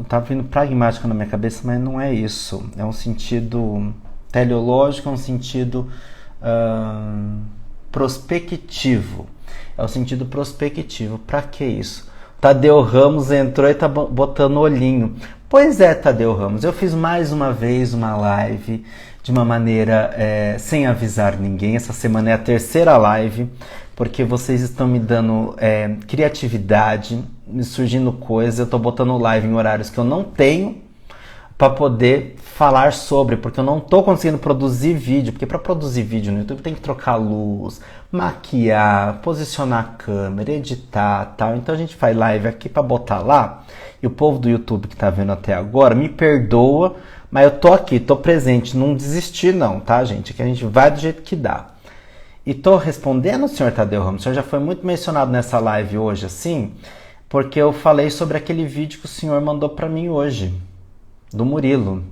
Tá vindo pragmático na minha cabeça, mas não é isso. É um sentido teleológico, é um sentido prospectivo. É o sentido prospectivo. Pra que isso? Tadeu Ramos entrou e tá botando olhinho. Pois é, Tadeu Ramos, eu fiz mais uma vez uma live de uma maneira sem avisar ninguém. Essa semana é a terceira live, porque vocês estão me dando criatividade, me surgindo coisas. Eu tô botando live em horários que eu não tenho para poder falar sobre, porque eu não tô conseguindo produzir vídeo, porque para produzir vídeo no YouTube tem que trocar luz, maquiar, posicionar a câmera, editar, tal. Então a gente faz live aqui para botar lá. E o povo do YouTube que tá vendo até agora, me perdoa, mas eu tô aqui, tô presente, não desisti não, tá, gente? Que a gente vai do jeito que dá. E tô respondendo o senhor Tadeu Ramos. O senhor já foi muito mencionado nessa live hoje, assim, porque eu falei sobre aquele vídeo que o senhor mandou para mim hoje, do Murilo,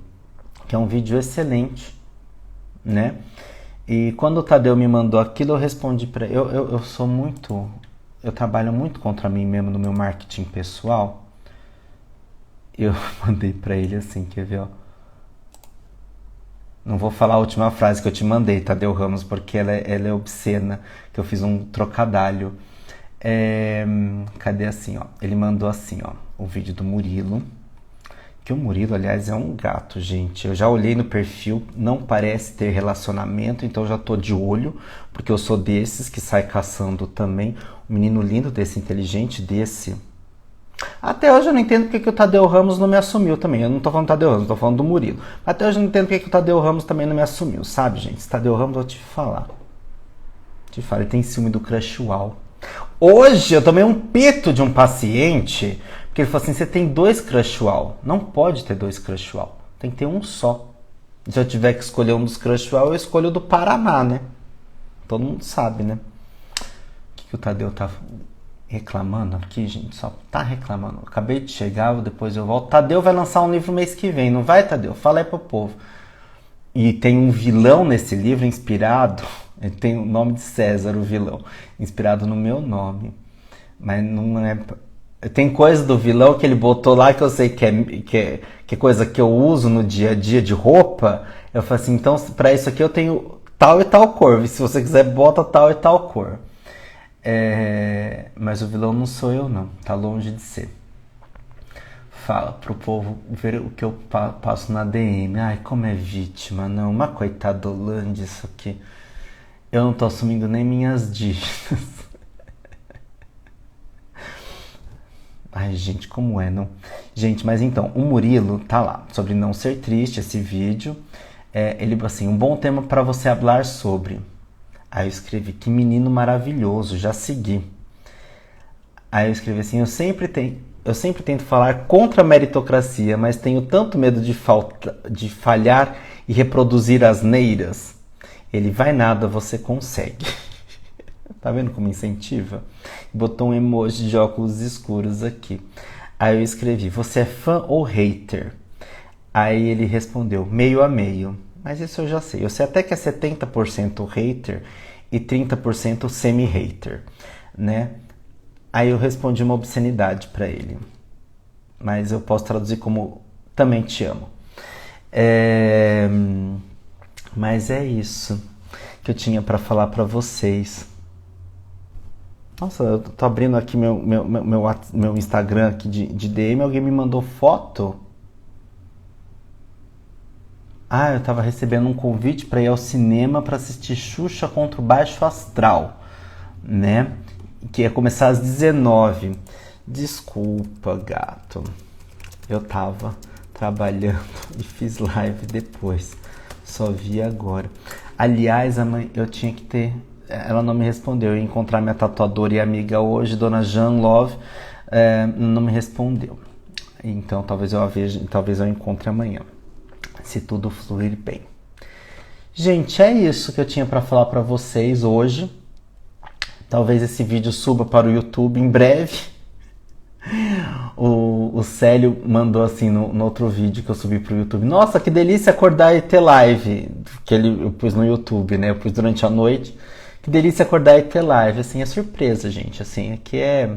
que é um vídeo excelente, né? E quando o Tadeu me mandou aquilo, eu respondi para ele. Eu sou muito... Eu trabalho muito contra mim mesmo no meu marketing pessoal. Eu mandei para ele assim, quer ver, ó? Não vou falar a última frase que eu te mandei, Tadeu Ramos, porque ela é obscena, que eu fiz um trocadalho. Cadê assim, ó? Ele mandou assim, ó, o vídeo do Murilo. Que o Murilo, aliás, é um gato, gente. Eu já olhei no perfil, não parece ter relacionamento, então já tô de olho, porque eu sou desses que sai caçando também. Um menino lindo desse, inteligente desse. Até hoje eu não entendo porque que o Tadeu Ramos não me assumiu também. Eu não tô falando do Tadeu Ramos, tô falando do Murilo. Até hoje eu não entendo porque que o Tadeu Ramos também não me assumiu, sabe, gente? Esse Tadeu Ramos, eu vou te falar. Ele tem ciúme do crush uau. Hoje eu tomei um pito de um paciente, porque ele falou assim, você tem 2 crush uau. Não pode ter 2 crush uau. Tem que ter um só. Se eu tiver que escolher um dos crush uau, eu escolho o do Paraná, né? Todo mundo sabe, né? O que o Tadeu tá reclamando aqui, gente? Só tá reclamando. Eu acabei de chegar, depois eu volto. Tadeu vai lançar um livro mês que vem, não vai, Tadeu? Fala aí pro povo. E tem um vilão nesse livro inspirado... Ele tem o nome de César, o vilão, inspirado no meu nome. Mas não é... Tem coisa do vilão que ele botou lá que eu sei que é coisa que eu uso no dia a dia de roupa. Eu falei assim, então pra isso aqui eu tenho tal e tal cor. E se você quiser, bota tal e tal cor. Mas o vilão não sou eu não, tá longe de ser. Fala pro povo ver o que eu passo na DM. Ai, como é vítima, não. Uma coitadolândia isso aqui. Eu não tô assumindo nem minhas dívidas. Ai, gente, como é, não? Gente, mas então, o Murilo tá lá, sobre não ser triste, esse vídeo. Ele, assim, um bom tema para você falar sobre. Aí eu escrevi, que menino maravilhoso, já segui. Aí eu escrevi assim, eu sempre tento falar contra a meritocracia, mas tenho tanto medo de falhar e reproduzir asneiras. Ele vai nada, você consegue. Tá vendo como incentiva? Botou um emoji de óculos escuros aqui. Aí eu escrevi, você é fã ou hater? Aí ele respondeu, meio a meio. Mas isso eu já sei. Eu sei até que é 70% hater e 30% semi-hater, né? Aí eu respondi uma obscenidade pra ele. Mas eu posso traduzir como, também te amo. Mas é isso que eu tinha para falar para vocês. Nossa, eu tô abrindo aqui meu Instagram aqui de DM, alguém me mandou foto. Ah, eu tava recebendo um convite para ir ao cinema para assistir Xuxa contra o Baixo Astral, né? Que ia começar às 19. Desculpa, gato. Eu tava trabalhando e fiz live depois. Só vi agora. Aliás, eu tinha que ter... Ela não me respondeu. Eu ia encontrar minha tatuadora e amiga hoje, dona Jean Love. Não me respondeu. Então talvez eu a veja, talvez eu encontre amanhã. Se tudo fluir bem. Gente, é isso que eu tinha para falar para vocês hoje. Talvez esse vídeo suba para o YouTube em breve. O O Célio mandou assim no outro vídeo que eu subi pro YouTube. Nossa, que delícia acordar e ter live. Que eu pus no YouTube, né? Eu pus durante a noite. Que delícia acordar e ter live. Assim, é surpresa, gente. Assim, aqui é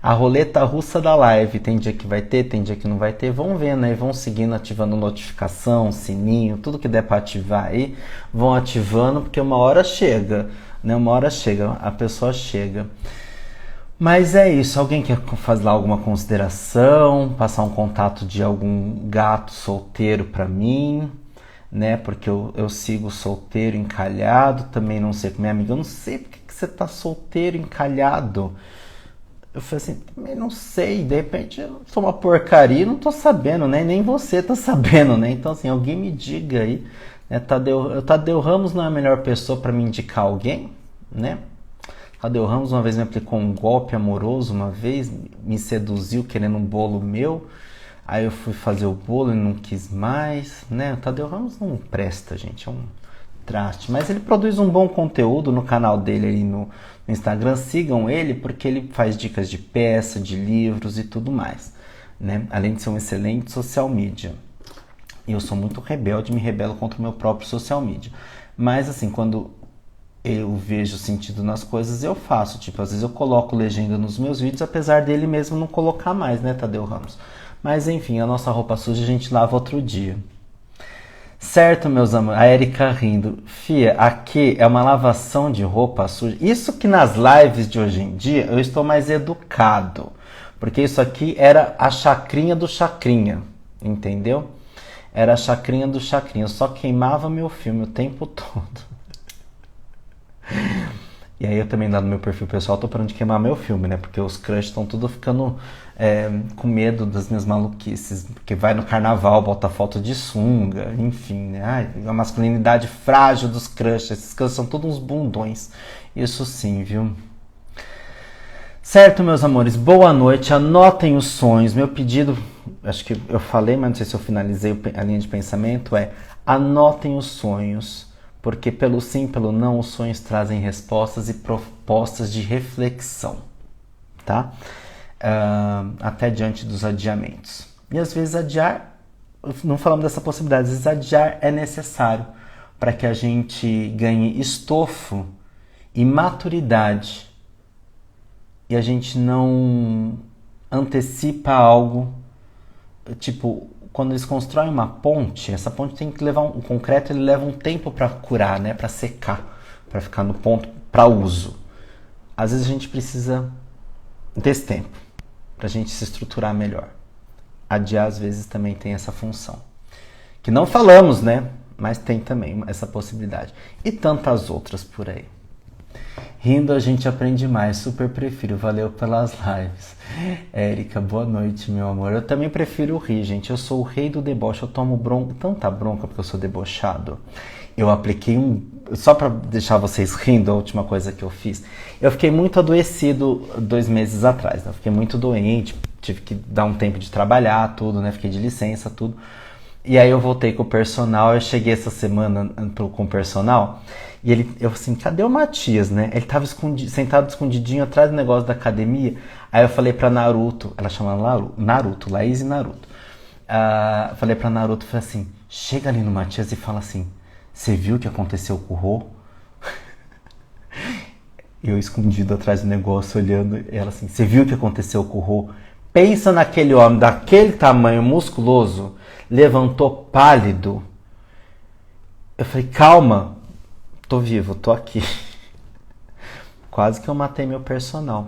a roleta russa da live. Tem dia que vai ter, tem dia que não vai ter. Vão vendo aí, vão seguindo, ativando notificação, sininho, tudo que der para ativar aí. Vão ativando, porque uma hora chega, né? Uma hora chega, a pessoa chega. Mas é isso, alguém quer fazer lá alguma consideração, passar um contato de algum gato solteiro para mim, né? Porque eu sigo solteiro encalhado, também não sei com minha amiga, eu não sei porque que você tá solteiro encalhado. Eu falei assim, também não sei, de repente eu sou uma porcaria e não tô sabendo, né? Nem você tá sabendo, né? Então assim, alguém me diga aí, né? Tadeu Ramos não é a melhor pessoa para me indicar alguém, né? Tadeu Ramos uma vez me aplicou um golpe amoroso, uma vez me seduziu querendo um bolo meu, aí eu fui fazer o bolo e não quis mais, né? O Tadeu Ramos não presta, gente, é um traste, mas ele produz um bom conteúdo no canal dele aí no Instagram, sigam ele porque ele faz dicas de peça, de livros e tudo mais, né? Além de ser um excelente social media. E eu sou muito rebelde, me rebelo contra o meu próprio social media, mas assim, quando eu vejo sentido nas coisas, eu faço. Tipo, às vezes eu coloco legenda nos meus vídeos, apesar dele mesmo não colocar mais, né, Tadeu Ramos? Mas enfim, a nossa roupa suja a gente lava outro dia. Certo, meus amores? A Erika rindo. Fia, aqui é uma lavação de roupa suja. Isso que nas lives de hoje em dia eu estou mais educado. Porque isso aqui era a chacrinha do chacrinha. Entendeu? Era a chacrinha do chacrinha. Eu só queimava meu filme o tempo todo. E aí eu também lá no meu perfil pessoal tô parando de queimar meu filme, né? Porque os crush estão tudo ficando com medo das minhas maluquices. Porque vai no carnaval, bota foto de sunga, enfim, né? Ai, a masculinidade frágil dos crush. Esses crush são todos uns bundões. Isso sim, viu? Certo, meus amores, boa noite. Anotem os sonhos. Meu pedido, acho que eu falei, mas não sei se eu finalizei a linha de pensamento, é anotem os sonhos. Porque pelo sim, pelo não, os sonhos trazem respostas e propostas de reflexão, tá? Até diante dos adiamentos. E às vezes adiar, não falamos dessa possibilidade, às vezes adiar é necessário para que a gente ganhe estofo e maturidade e a gente não antecipa algo, tipo, quando eles constroem uma ponte, essa ponte tem que levar o concreto, ele leva um tempo para curar, né, para secar, para ficar no ponto para uso. Às vezes a gente precisa desse tempo para a gente se estruturar melhor. Adiar às vezes também tem essa função, que não falamos, né, mas tem também essa possibilidade e tantas outras por aí. Rindo a gente aprende mais, super prefiro, valeu pelas lives. Érica, boa noite, meu amor. Eu também prefiro rir, gente, eu sou o rei do deboche, eu tomo bronca, tanta bronca porque eu sou debochado. Eu apliquei só pra deixar vocês rindo, a última coisa que eu fiz, eu fiquei muito adoecido 2 meses atrás, né? Eu fiquei muito doente, tive que dar um tempo de trabalhar, tudo, né, fiquei de licença, tudo. E aí eu voltei com o personal, eu cheguei essa semana com o personal, e eu assim, cadê o Matias, né? Ele tava sentado escondidinho atrás do negócio da academia. Aí eu falei pra Naruto, ela chama Naruto, Laís e Naruto. Falei pra Naruto, falei assim, chega ali no Matias e fala assim, você viu o que aconteceu com o Rô? Eu escondido atrás do negócio, olhando, e ela assim, você viu o que aconteceu com o Rô? Pensa naquele homem daquele tamanho, musculoso, levantou pálido. Eu falei, calma, tô vivo, tô aqui. Quase que eu matei meu personal,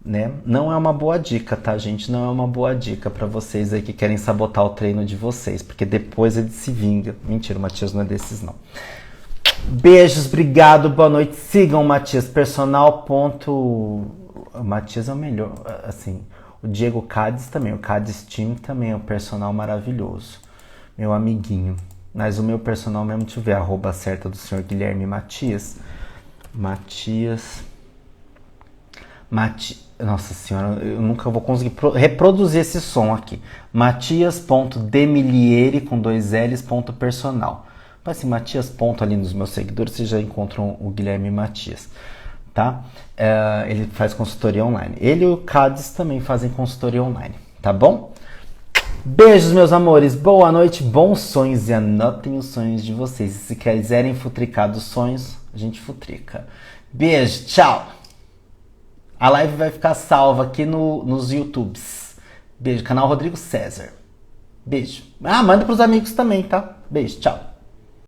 né? Não é uma boa dica, tá, gente? Não é uma boa dica pra vocês aí que querem sabotar o treino de vocês, porque depois ele se vinga. Mentira, o Matias não é desses, não. Beijos, obrigado, boa noite. Sigam o Matias, personal. O Matias é o melhor, assim. O Diego Cádiz também, o Cádiz Team também é um personal maravilhoso. Meu amiguinho. Mas o meu personal mesmo, deixa eu ver a arroba certa do senhor Guilherme Matias. Nossa senhora, eu nunca vou conseguir reproduzir esse som aqui. Matias.demiliere com 2 L's personal. Mas assim, Matias. Ali nos meus seguidores, vocês já encontram o Guilherme Matias. tá? Ele faz consultoria online. Ele e o Cades também fazem consultoria online, tá bom? Beijos, meus amores. Boa noite, bons sonhos e anotem os sonhos de vocês. E se quiserem futricar dos sonhos, a gente futrica. Beijo, tchau. A live vai ficar salva aqui nos YouTubes. Beijo, canal Rodrigo César. Beijo. Manda pros amigos também, tá? Beijo, tchau.